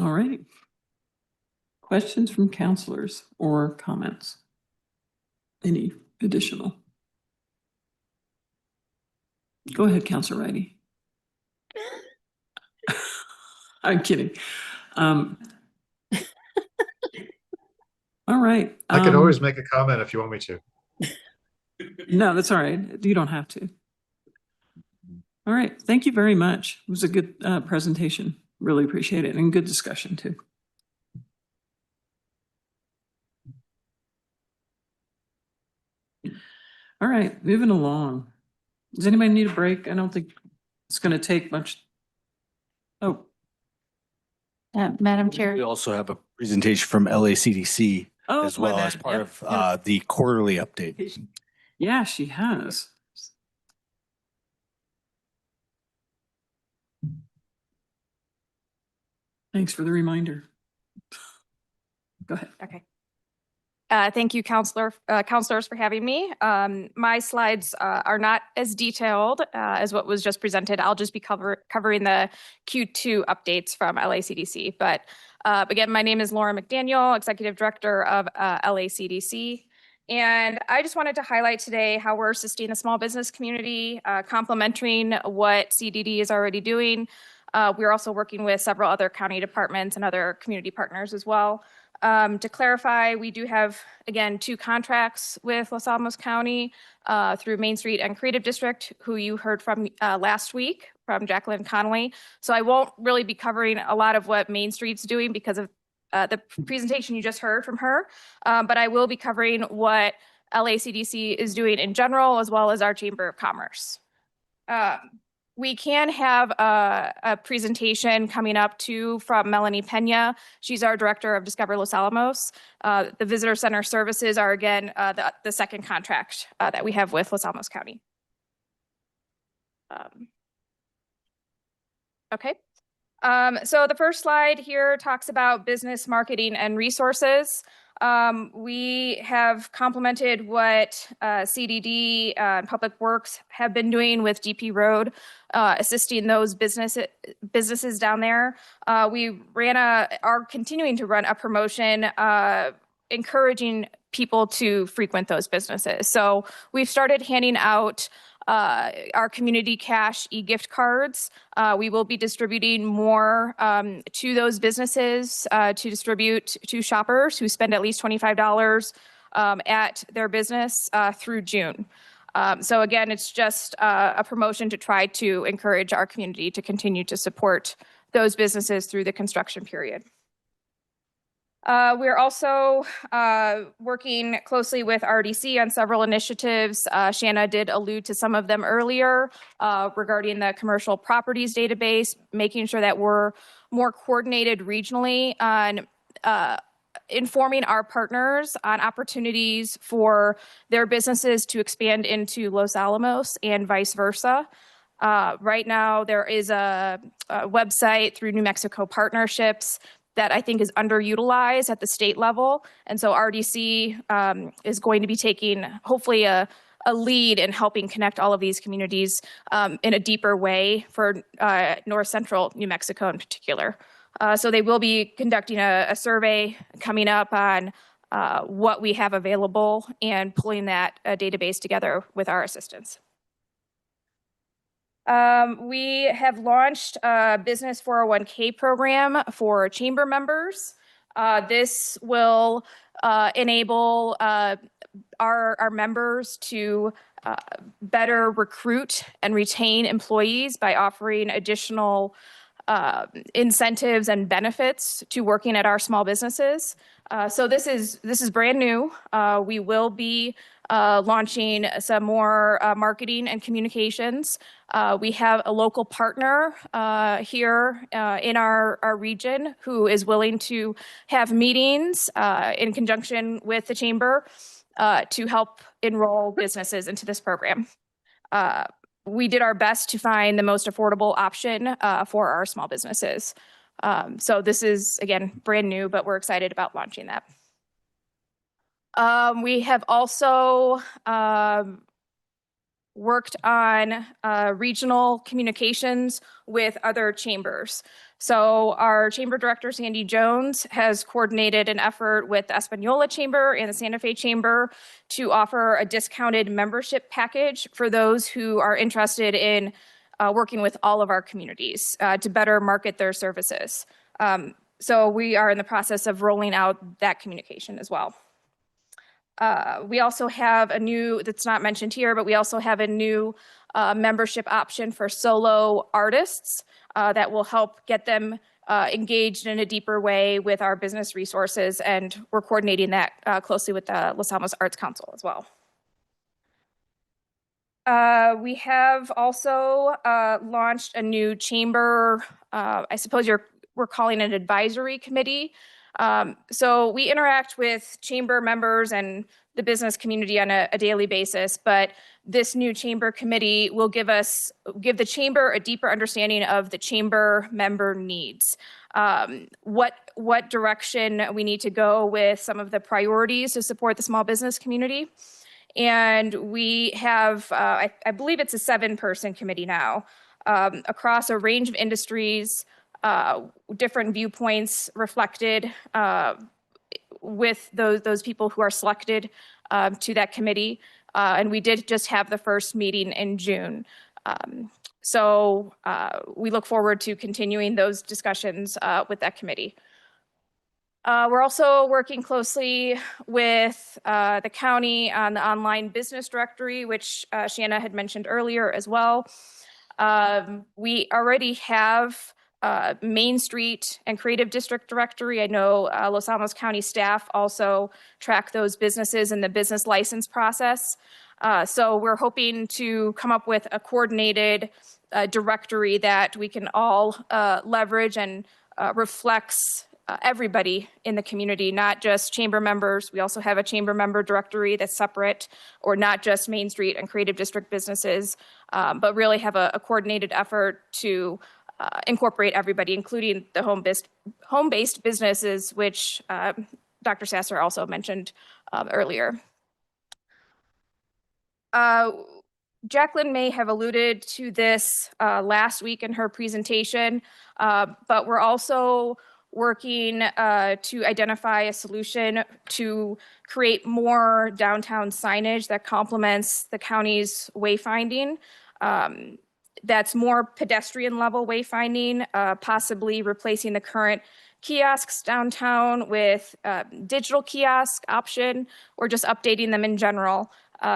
All right. Questions from counselors or comments? Any additional? Go ahead, Counselor Ridey. I'm kidding. All right. I could always make a comment if you want me to. No, that's all right. You don't have to. All right. Thank you very much. It was a good presentation. Really appreciate it, and good discussion too. All right, moving along. Does anybody need a break? I don't think it's going to take much. Oh, Madam Chair. We also have a presentation from LACDC as my well as bad. part Yep, of the quarterly update. yeah, she has. Thanks for the reminder. Go ahead. Okay. Thank you, counselors for having me. My slides are not as detailed as what was just presented. I'll just be covering the Q2 updates from LACDC. But again, my name is Laura McDaniel, Executive Director of LACDC. And I just wanted to highlight today how we're assisting the small business community, complementing what CDD is already doing. We're also working with several other county departments and other community partners as well. To clarify, we do have, again, 2 contracts with Los Alamos County through Main Street and Creative District, who you heard from last week from Jacqueline Connolly. So I won't really be covering a lot of what Main Street's doing because of the presentation you just heard from her, but I will be covering what LACDC is doing in general, as well as our Chamber of Commerce. We can have a presentation coming up too from Melanie Pena. She's our Director of Discover Los Alamos. The Visitor Center Services are, again, the second contract that we have with Los Alamos County. Okay. So the first slide here talks about business marketing and resources. We have complemented what CDD and Public Works have been doing with DP Road, assisting those businesses down there. We are continuing to run a promotion encouraging people to frequent those businesses. So we've started handing out our community cash e-gift cards. We will be distributing more to those businesses to distribute to shoppers who spend at least $25 at their business through June. So again, it's just a promotion to try to encourage our community to continue to support those businesses through the construction period. We're also working closely with RDC on several initiatives. Shanna did allude to some of them earlier regarding the commercial properties database, making sure that we're more coordinated regionally on informing our partners on opportunities for their businesses to expand into Los Alamos and vice versa. Right now, there is a website through New Mexico Partnerships that I think is underutilized at the state level. And so RDC is going to be taking hopefully a lead in helping connect all of these communities in a deeper way for North Central New Mexico in particular. So they will be conducting a survey coming up on what we have available and pulling that database together with our assistance. We have launched a business 401k program for chamber members. This will enable our members to better recruit and retain employees by offering additional incentives and benefits to working at our small businesses. So this is brand new. We will be launching some more marketing and communications. We have a local partner here in our region who is willing to have meetings in conjunction with the chamber to help enroll businesses into this program. We did our best to find the most affordable option for our small businesses. So this is, again, brand new, but we're excited about launching that. We have also worked on regional communications with other chambers. So our chamber director, Sandy Jones, has coordinated an effort with the Espanola Chamber and the Santa Fe Chamber to offer a discounted membership package for those who are interested in working with all of our communities to better market their services. So we are in the process of rolling out that communication as well. We also have a new, that's not mentioned here, but we also have a new membership option for solo artists that will help get them engaged in a deeper way with our business resources, and we're coordinating that closely with the Los Alamos Arts Council as well. We have also launched a new chamber, I suppose we're calling it an advisory committee. So we interact with chamber members and the business community on a daily basis, but this new chamber committee will give the chamber a deeper understanding of the chamber member needs. what direction we need to go with some of the priorities to support the small business community. And we have, I believe it's a 7-person committee now, across a range of industries, different viewpoints reflected with those people who are selected to that committee. And we did just have the first meeting in June. So we look forward to continuing those discussions with that committee. We're also working closely with the county on the online business directory, which Shanna had mentioned earlier as well. We already have Main Street and Creative District Directory. I know Los Alamos County staff also track those businesses in the business license process. So we're hoping to come up with a coordinated directory that we can all leverage and reflects everybody in the community, not just chamber members. We also have a chamber member directory that's separate, or not just Main Street and Creative District businesses, but really have a coordinated effort to incorporate everybody, including the home-based businesses, which Dr. Sasser also mentioned earlier. Jacqueline may have alluded to this last week in her presentation, but we're also working to identify a solution to create more downtown signage that complements the county's wayfinding. That's more pedestrian level wayfinding, possibly replacing the current kiosks downtown with digital kiosk option, or just updating them in general.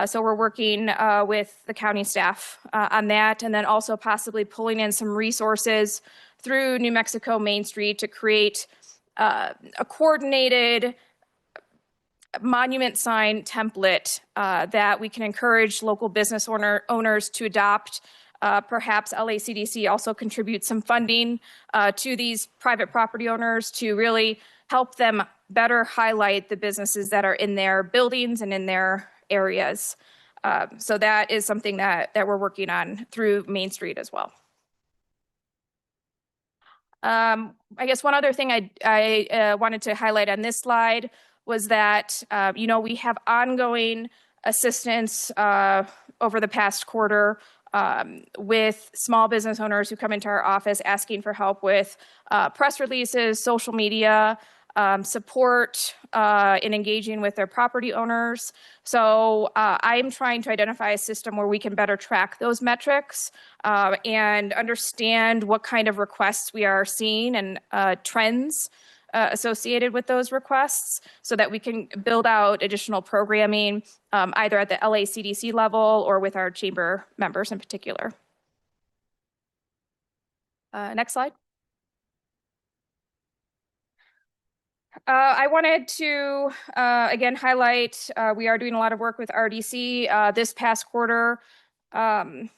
So we're working with the county staff on that, and then also possibly pulling in some resources through New Mexico Main Street to create a coordinated monument sign template that we can encourage local business owners to adopt. Perhaps LACDC also contributes some funding to these private property owners to really help them better highlight the businesses that are in their buildings and in their areas. So that is something that we're working on through Main Street as well. I guess one other thing I wanted to highlight on this slide was that, we have ongoing assistance over the past quarter with small business owners who come into our office asking for help with press releases, social media, support in engaging with their property owners. So I'm trying to identify a system where we can better track those metrics and understand what kind of requests we are seeing and trends associated with those requests, so that we can build out additional programming either at the LACDC level or with our chamber members in particular. Next slide. I wanted to, again, highlight, we are doing a lot of work with RDC this past quarter. If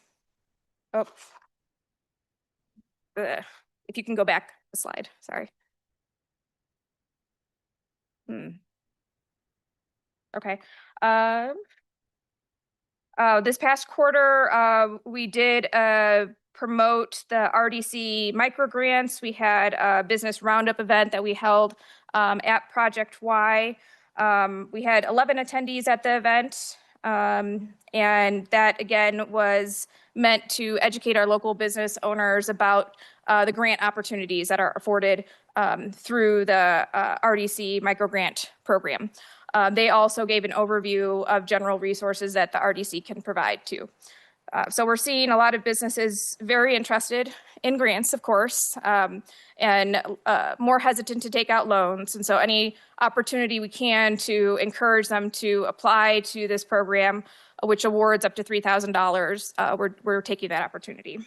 you can go back a slide, sorry. Okay. This past quarter, we did promote the RDC micro grants. We had a business roundup event that we held at Project Y. We had 11 attendees at the event, and that again was meant to educate our local business owners about the grant opportunities that are afforded through the RDC micro grant program. They also gave an overview of general resources that the RDC can provide too. So we're seeing a lot of businesses very interested in grants, of course, and more hesitant to take out loans. And so any opportunity we can to encourage them to apply to this program, which awards up to $3,000, we're taking that opportunity.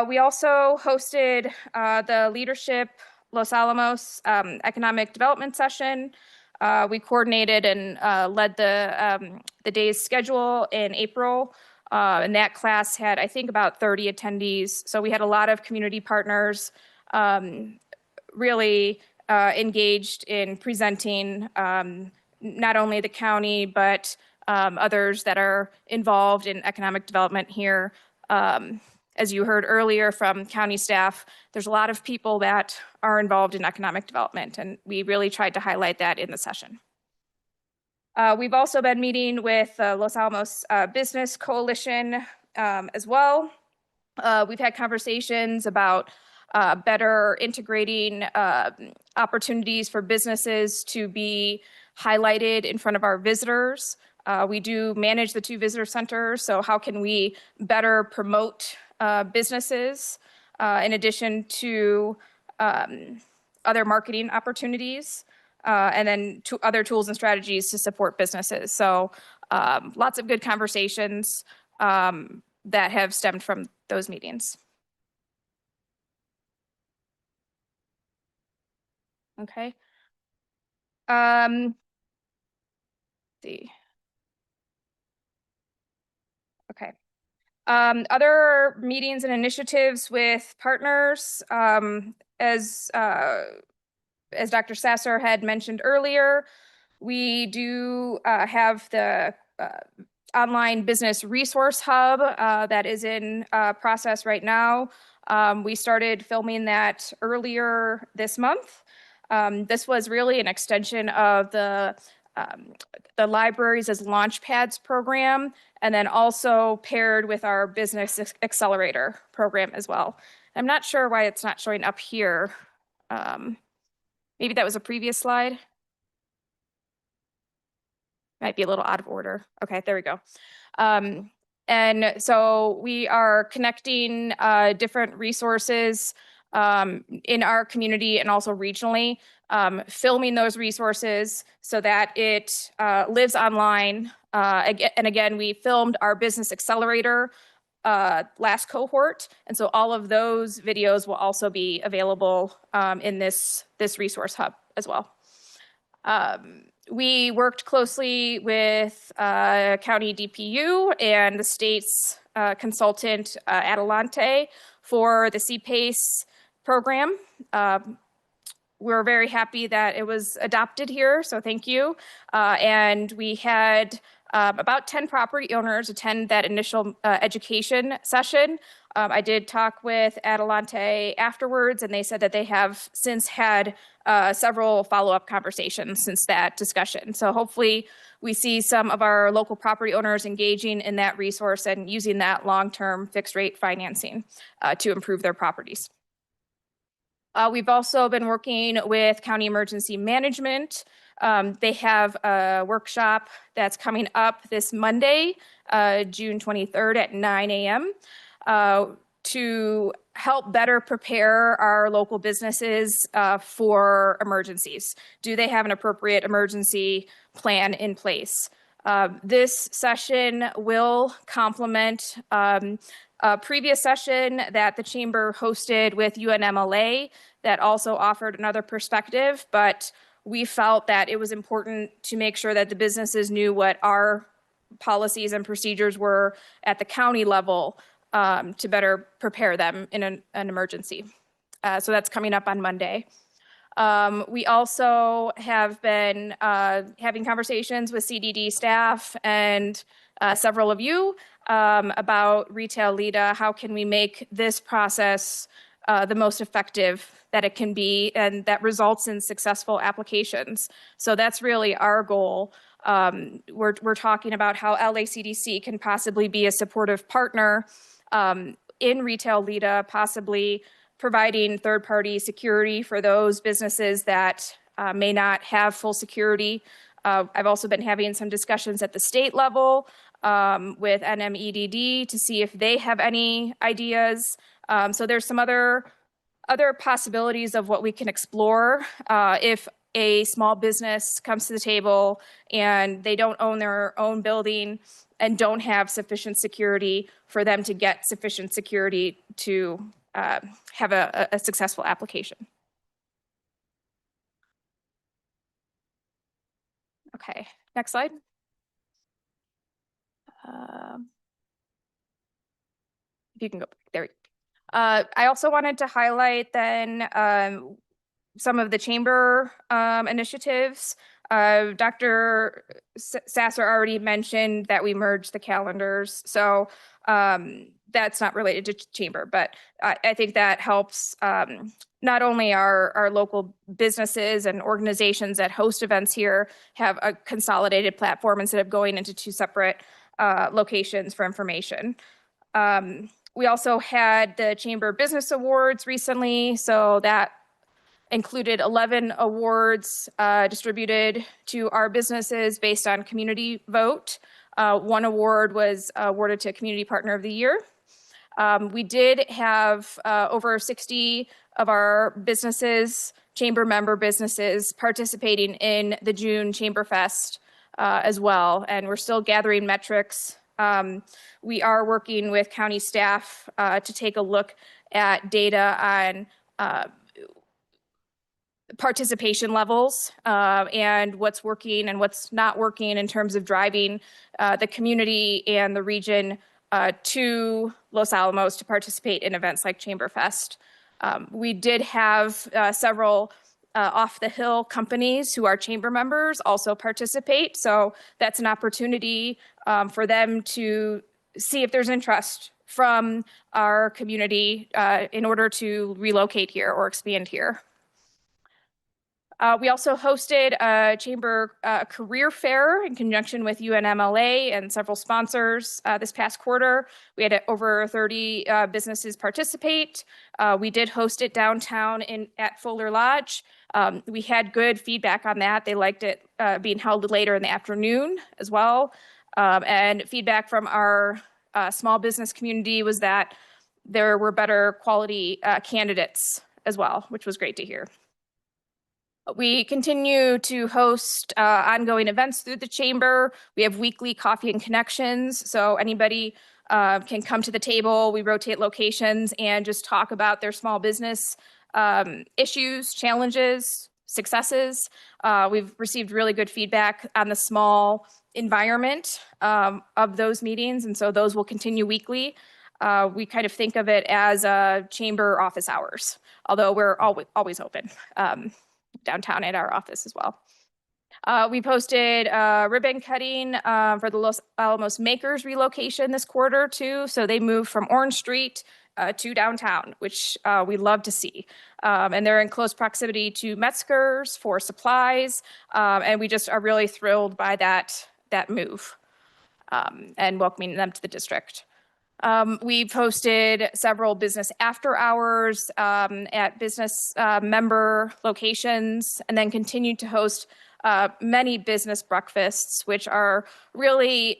We also hosted the Leadership Los Alamos Economic Development Session. We coordinated and led the day's schedule in April. And that class had, I think, about 30 attendees. So we had a lot of community partners really engaged in presenting not only the county, but others that are involved in economic development here. as you heard earlier from county staff, there's a lot of people that are involved in economic development, and we really tried to highlight that in the session. We've also been meeting with Los Alamos Business Coalition as well. We've had conversations about better integrating opportunities for businesses to be highlighted in front of our visitors. We do manage the 2 visitor centers, so how can we better promote businesses in addition to other marketing opportunities, and then other tools and strategies to support businesses. So lots of good conversations that have stemmed from those meetings. Okay. See. Okay. Other meetings and initiatives with partners, as Dr. Sasser had mentioned earlier, we do have the online business resource hub that is in process right now. We started filming that earlier this month. This was really an extension of the Libraries as Launchpads program, and then also paired with our Business Accelerator program as well. I'm not sure why it's not showing up here. Maybe that was a previous slide. Might be a little out of order. Okay, there we go. And so we are connecting different resources in our community and also regionally, filming those resources so that it lives online. And again, we filmed our Business Accelerator last cohort. And so all of those videos will also be available in this resource hub as well. We worked closely with County DPU and the state's consultant, Adelante, for the CPACE program. We're very happy that it was adopted here, so thank you. And we had about 10 property owners attend that initial education session. I did talk with Adelante afterwards, and they said that they have since had several follow-up conversations since that discussion. So hopefully we see some of our local property owners engaging in that resource and using that long-term fixed rate financing to improve their properties. We've also been working with County Emergency Management. They have a workshop that's coming up this Monday, June 23rd at 9 a.m. To help better prepare our local businesses for emergencies. Do they have an appropriate emergency plan in place? This session will complement a previous session that the Chamber hosted with UNMLA that also offered another perspective, but we felt that it was important to make sure that the businesses knew what our policies and procedures were at the county level to better prepare them in an emergency. So that's coming up on Monday. We also have been having conversations with CDD staff and several of you about Retail LIDA. How can we make this process the most effective that it can be, and that results in successful applications? So that's really our goal. We're talking about how LACDC can possibly be a supportive partner in Retail LIDA, possibly providing third-party security for those businesses that may not have full security. I've also been having some discussions at the state level with NMEDD to see if they have any ideas. So there's some other possibilities of what we can explore if a small business comes to the table and they don't own their own building and don't have sufficient security, for them to get sufficient security to have a successful application. Okay, next slide. If you can go, there we go. I also wanted to highlight then some of the chamber initiatives. Dr. Sasser already mentioned that we merged the calendars. So that's not related to chamber, but I think that helps not only our local businesses and organizations that host events here have a consolidated platform instead of going into two separate locations for information. We also had the Chamber Business Awards recently, so that included 11 awards distributed to our businesses based on community vote. One award was awarded to Community Partner of the Year. We did have over 60 of our businesses, chamber member businesses, participating in the June Chamber Fest as well, and we're still gathering metrics. We are working with county staff to take a look at data on participation levels and what's working and what's not working in terms of driving the community and the region to Los Alamos to participate in events like Chamber Fest. We did have several off the hill companies who are chamber members also participate. So that's an opportunity for them to see if there's interest from our community in order to relocate here or expand here. We also hosted a chamber career fair in conjunction with UNMLA and several sponsors this past quarter. We had over 30 businesses participate. We did host it downtown at Fuller Lodge. We had good feedback on that. They liked it being held later in the afternoon as well. And feedback from our small business community was that there were better quality candidates as well, which was great to hear. We continue to host ongoing events through the chamber. We have weekly coffee and connections, so anybody can come to the table. We rotate locations and just talk about their small business issues, challenges, successes. We've received really good feedback on the small environment of those meetings, and so those will continue weekly. We kind of think of it as chamber office hours, although we're always open. Downtown at our office as well. We posted ribbon cutting for the Los Alamos Makers relocation this quarter too. So they moved from Orange Street to downtown, which we love to see. And they're in close proximity to Metzger's for supplies. And we just are really thrilled by that move and welcoming them to the district. We've hosted several business after hours at business member locations, and then continued to host many business breakfasts, which are really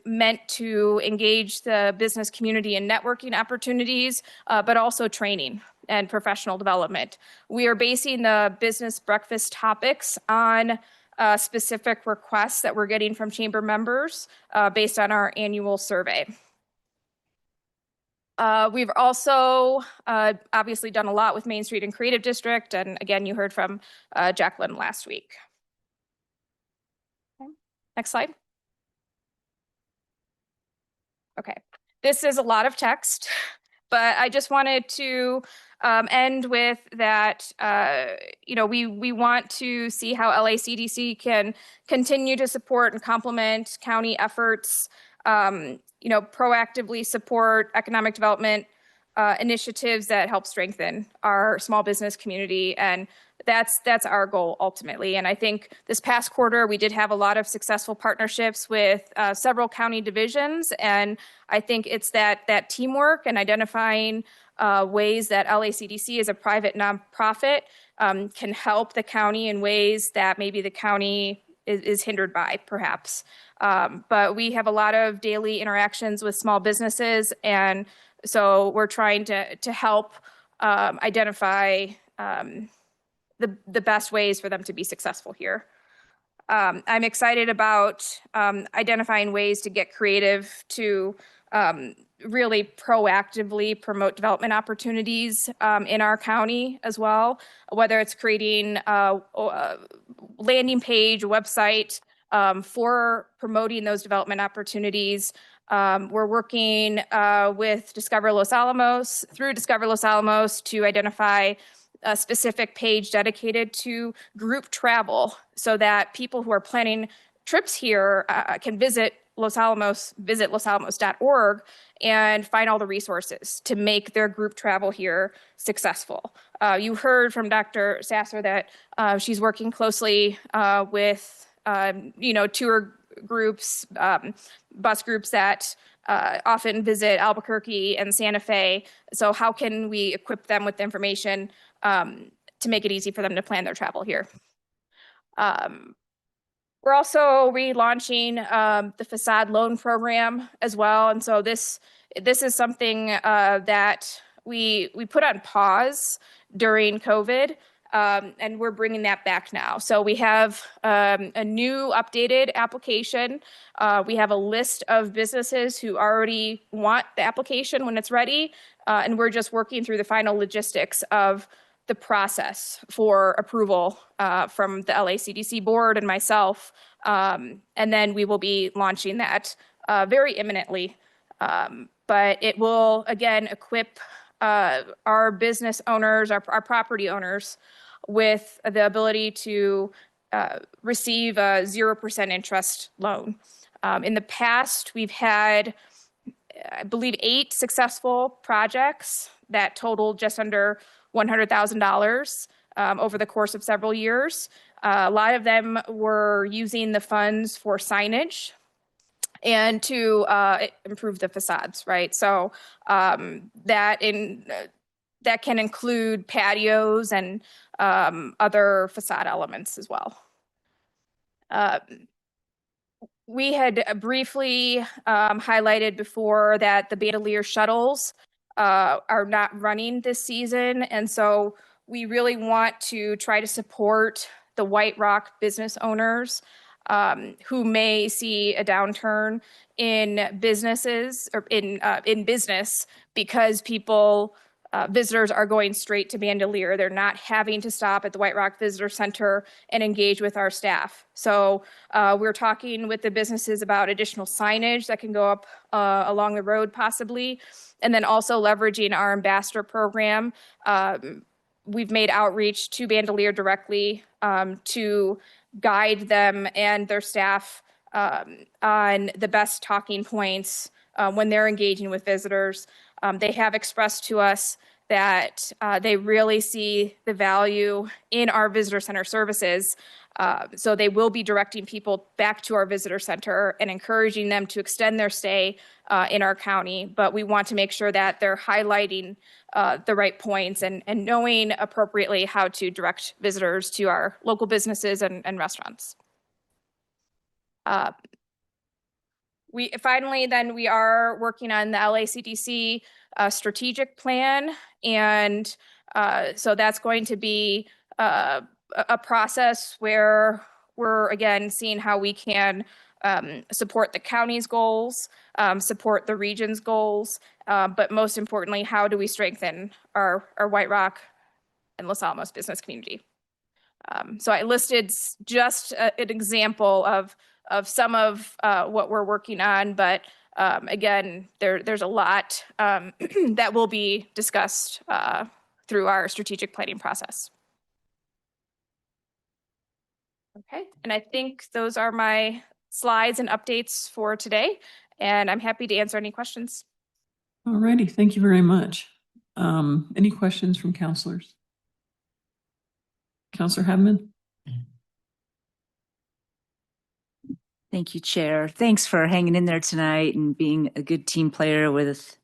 meant to engage the business community in networking opportunities, but also training and professional development. We are basing the business breakfast topics on specific requests that we're getting from chamber members based on our annual survey. We've also obviously done a lot with Main Street and Creative District. And again, you heard from Jacqueline last week. Okay. Next slide. Okay, this is a lot of text, but I just wanted to end with that, we want to see how LACDC can continue to support and complement county efforts, proactively support economic development initiatives that help strengthen our small business community. And that's our goal ultimately. And I think this past quarter, we did have a lot of successful partnerships with several county divisions. And I think it's that teamwork and identifying ways that LACDC as a private nonprofit can help the county in ways that maybe the county is hindered by, perhaps. But we have a lot of daily interactions with small businesses, and so we're trying to help identify the best ways for them to be successful here. I'm excited about identifying ways to get creative to really proactively promote development opportunities in our county as well, whether it's creating a landing page, a website for promoting those development opportunities. We're working with Discover Los Alamos, through Discover Los Alamos, to identify a specific page dedicated to group travel so that people who are planning trips here can visit losalamos.org and find all the resources to make their group travel here successful. You heard from Dr. Sasser that she's working closely with, tour groups, bus groups that often visit Albuquerque and Santa Fe. So how can we equip them with information to make it easy for them to plan their travel here? We're also relaunching the facade loan program as well. And so this is something that we put on pause during COVID, and we're bringing that back now. So we have a new updated application. We have a list of businesses who already want the application when it's ready, and we're just working through the final logistics of the process for approval from the LACDC board and myself. And then we will be launching that very imminently. But it will, again, equip our business owners, our property owners, with the ability to receive a 0% interest loan. In the past, we've had, I believe, 8 successful projects that totaled just under $100,000 over the course of several years. A lot of them were using the funds for signage and to improve the facades, right? So that can include patios and other facade elements as well. We had briefly highlighted before that the Bandelier shuttles are not running this season. And so we really want to try to support the White Rock business owners who may see a downturn in businesses or in business because visitors are going straight to Bandelier. They're not having to stop at the White Rock Visitor Center and engage with our staff. So we're talking with the businesses about additional signage that can go up along the road possibly, and then also leveraging our ambassador program. We've made outreach to Bandelier directly to guide them and their staff on the best talking points when they're engaging with visitors. They have expressed to us that they really see the value in our visitor center services. So they will be directing people back to our visitor center and encouraging them to extend their stay in our county. But we want to make sure that they're highlighting the right points and knowing appropriately how to direct visitors to our local businesses and restaurants. We are working on the LACDC strategic plan. And so that's going to be a process where we're, again, seeing how we can support the county's goals, support the region's goals, but most importantly, how do we strengthen our White Rock and Los Alamos business community? So I listed just an example of some of what we're working on, but again, there's a lot that will be discussed through our strategic planning process. Okay, and I think those are my slides and updates for today, and I'm happy to answer any questions. All righty, thank you very much. Any questions from counselors? Counselor Haveman? Thank you, Chair. Thanks for hanging in there tonight and being a good team player with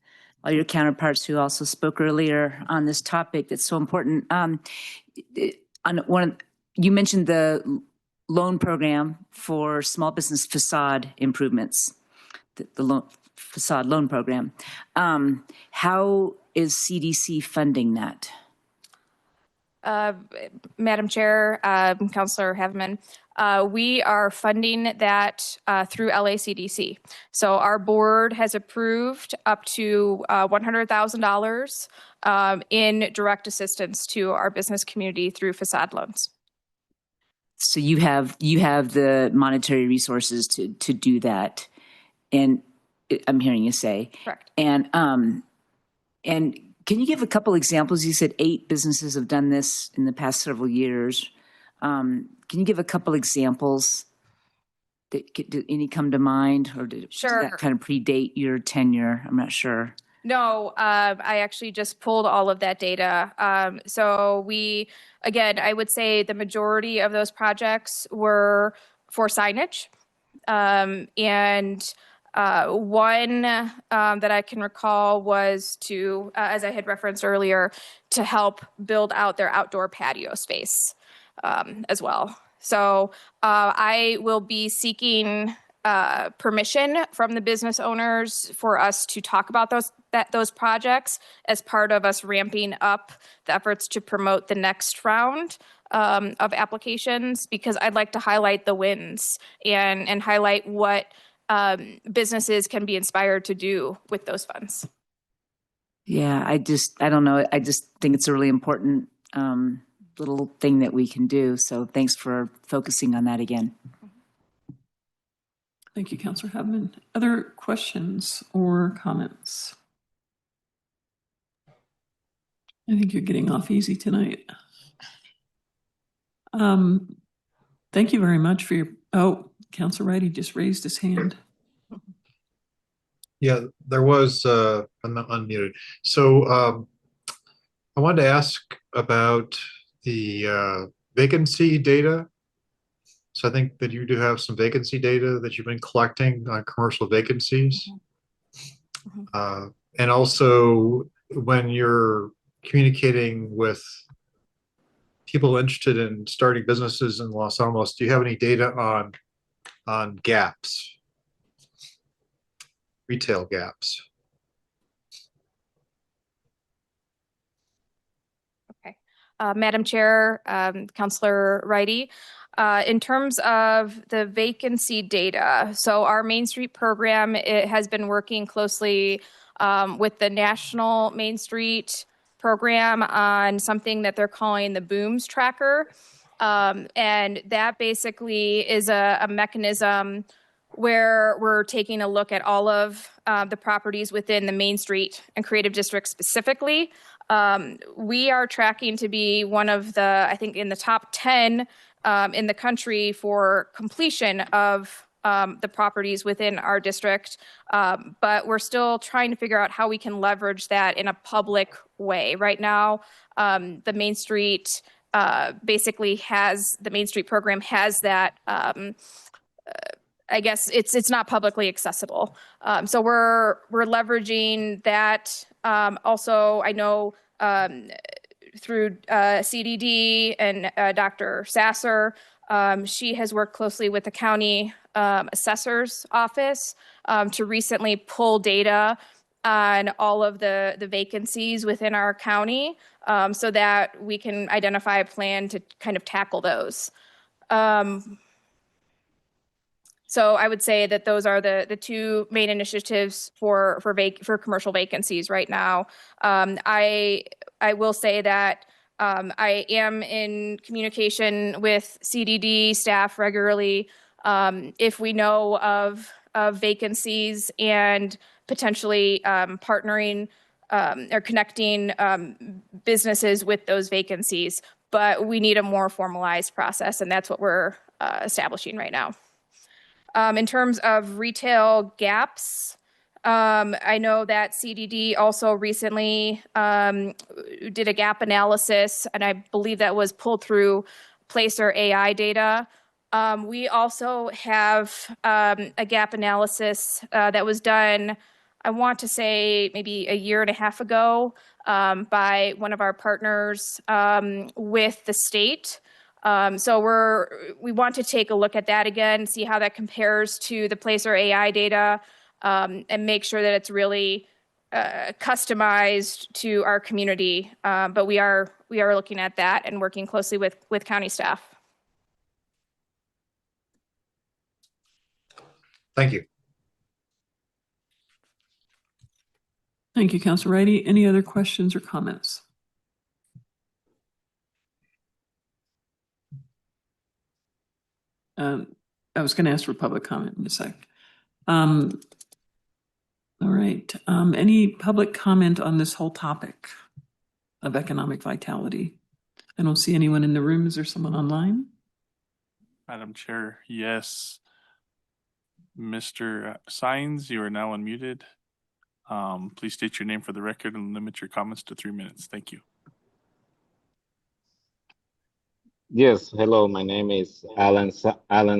all your counterparts who also spoke earlier on this topic that's so important. You mentioned the loan program for small business facade improvements, the facade loan program. How is CDC funding that? Madam Chair, Councilor Haveman, we are funding that through LACDC. So our board has approved up to $100,000 in direct assistance to our business community through facade loans. So you have the monetary resources to do that, and I'm hearing you say correct. And can you give a couple examples? You said 8 businesses have done this in the past several years. Can you give a couple examples? do any come to mind, or did Sure. that kind of predate your tenure? I'm not sure. No, I actually just pulled all of that data. So again, I would say the majority of those projects were for signage. And one that I can recall was to, as I had referenced earlier, to help build out their outdoor patio space as well. So I will be seeking permission from the business owners for us to talk about those projects as part of us ramping up the efforts to promote the next round of applications, because I'd like to highlight the wins and highlight what businesses can be inspired to do with those funds. Yeah, I don't know. I just think it's a really important little thing that we can do. So thanks for focusing on that again. Thank you, Councilor Hubman. Other questions or comments? I think you're getting off easy tonight. Thank you very much for Councilor Wright, he just raised his hand. Yeah, there was, I'm not unmuted. So I wanted to ask about the vacancy data. So I think that you do have some vacancy data that you've been collecting on commercial vacancies. And also when you're communicating with people interested in starting businesses in Los Alamos, do you have any data on gaps? Retail gaps? Okay. Madam Chair, Councilor Wrighty, in terms of the vacancy data, so our Main Street program, it has been working closely with the National Main Street program on something that they're calling the Booms Tracker. And that basically is a mechanism where we're taking a look at all of the properties within the Main Street and Creative District specifically. We are tracking to be one of the, I think, in the top 10 in the country for completion of the properties within our district. But we're still trying to figure out how we can leverage that in a public way. Right now, the Main Street basically has, the Main Street program has that I guess it's not publicly accessible. So we're leveraging that. Also, I know through CDD and Dr. Sasser, she has worked closely with the county assessor's office to recently pull data on all of the vacancies within our county so that we can identify a plan to kind of tackle those. So I would say that those are the two main initiatives for commercial vacancies right now. I will say that I am in communication with CDD staff regularly. If we know of vacancies and potentially partnering or connecting businesses with those vacancies, but we need a more formalized process, and that's what we're establishing right now. In terms of retail gaps, I know that CDD also recently did a gap analysis, and I believe that was pulled through Placer AI data. We also have a gap analysis that was done, I want to say maybe a year and a half ago by one of our partners with the state. So we want to take a look at that again, see how that compares to the Placer AI data, and make sure that it's really customized to our community. But we are looking at that and working closely with county staff. Thank you. Thank you, Councilor Wrighty. Any other questions or comments? I was going to ask for public comment in a sec. All right. Any public comment on this whole topic of economic vitality? I don't see anyone in the room. Is there someone online? Madam Chair, yes. Mr. Sines, you are now unmuted. Please state your name for the record and limit your comments to 3 minutes. Thank you. Yes, hello, my name is Alan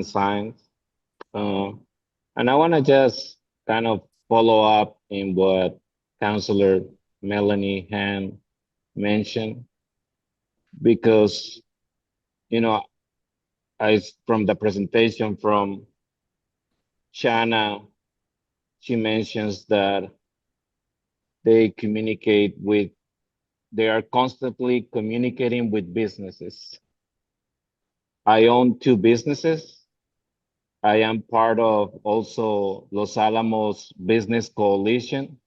Sines. And I want to just kind of follow up in what Councilor Melanie Han mentioned, because, you know, from the presentation from Shanna, she mentions that they are constantly communicating with businesses. I own 2 businesses. I am part of also Los Alamos Business Coalition.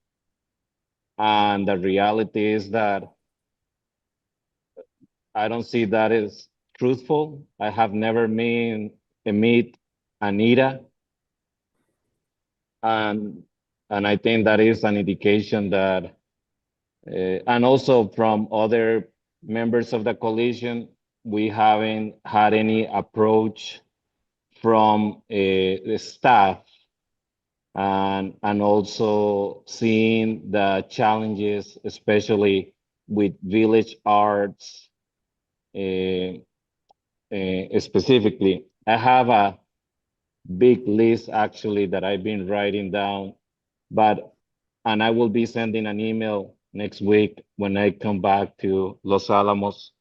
And the reality is that I don't see that as truthful. I have never met Anita. And I think that is an indication that, and also from other members of the coalition, we haven't had any approach from the staff and also seeing the challenges, especially with village arts specifically. I have a big list actually that I've been writing down, and I will be sending an email next week when I come back to Los Alamos,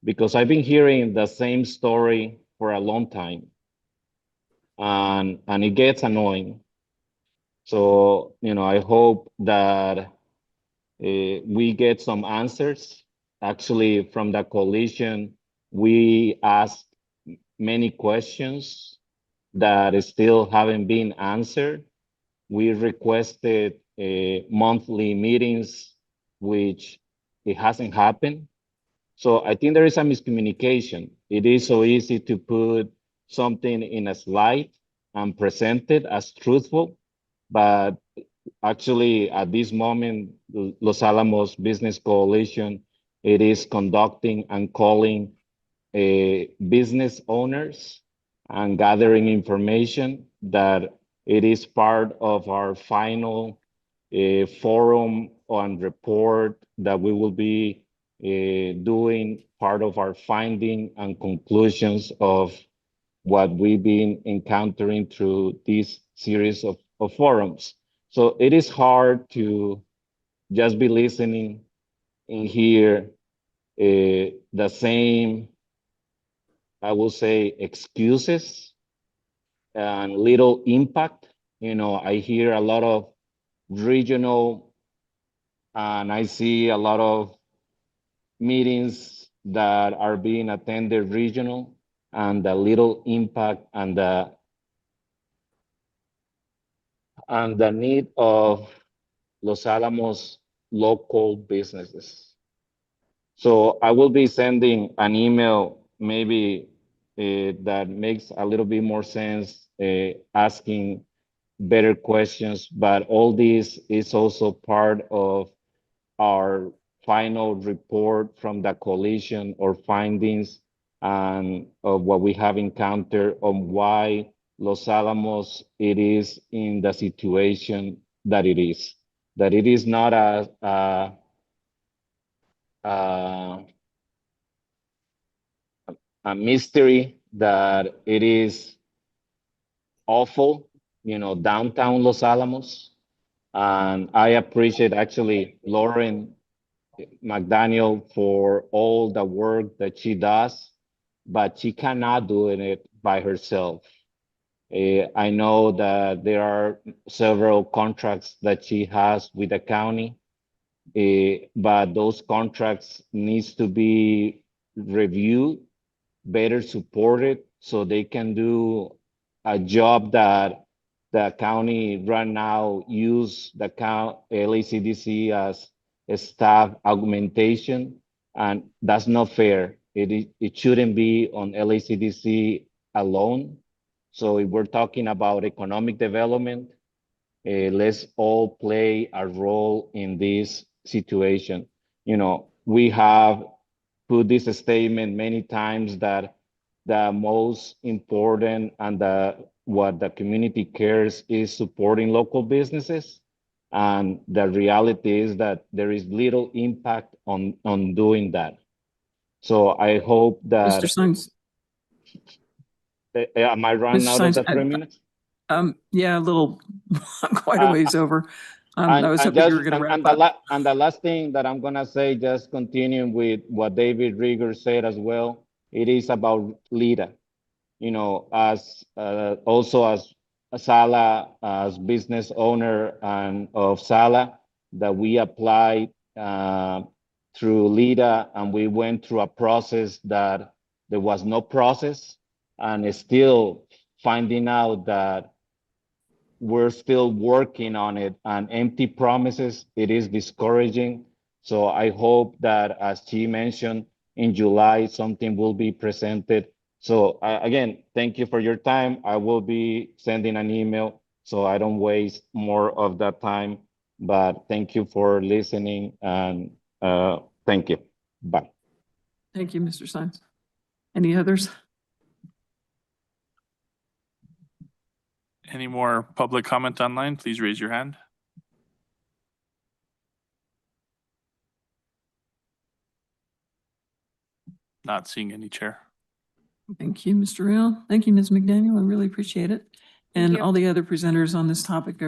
because I've been hearing the same story for a long time, and it gets annoying. So, I hope that we get some answers. Actually, from the coalition, we asked many questions that still haven't been answered. We requested monthly meetings, which it hasn't happened. So I think there is a miscommunication. It is so easy to put something in a slide and present it as truthful, but actually at this moment, Los Alamos Business Coalition, it is conducting and calling business owners and gathering information that it is part of our final forum on report that we will be doing, part of our finding and conclusions of what we've been encountering through this series of forums. So it is hard to just be listening and hear the same, I will say, excuses and little impact. I hear a lot of regional, and I see a lot of meetings that are being attended regional, and the little impact and the need of Los Alamos local businesses. So I will be sending an email maybe that makes a little bit more sense, asking better questions, but all this is also part of our final report from the coalition or findings and of what we have encountered on why Los Alamos it is in the situation that it is. That it is not a mystery, that it is awful, downtown Los Alamos. And I appreciate actually Lauren McDaniel for all the work that she does, but she cannot do it by herself. I know that there are several contracts that she has with the county, but those contracts needs to be reviewed, better supported, so they can do a job that the county right now use the LACDC as a staff augmentation, and that's not fair. It shouldn't be on LACDC alone. So if we're talking about economic development, let's all play a role in this situation. We have put this statement many times that the most important and the what the community cares is supporting local businesses. And the reality is that there is little impact on doing that. So I hope that, Mr. Sines, am I running Mr. out of Sines, the 3 minutes? Yeah, a little, quite a ways over. I was hoping you were going to wrap up. And the last thing that I'm gonna say, just continuing with what David Rieger said as well, it is about LIDA. You know, as also as a Sala, as business owner and of Sala, that we applied through LIDA, and we went through a process that there was no process, and still finding out that we're still working on it, and empty promises, it is discouraging. So I hope that, as she mentioned, in July, something will be presented. So again, thank you for your time. I will be sending an email so I don't waste more of that time. But thank you for listening, and thank you. Bye. Thank you, Mr. Sines. Any others? Any more public comment online? Please raise your hand. Not seeing any, Chair. Thank you, Mr. Real. Thank you, Ms. McDaniel. I really appreciate it. Thank And you. all the other presenters on this topic, I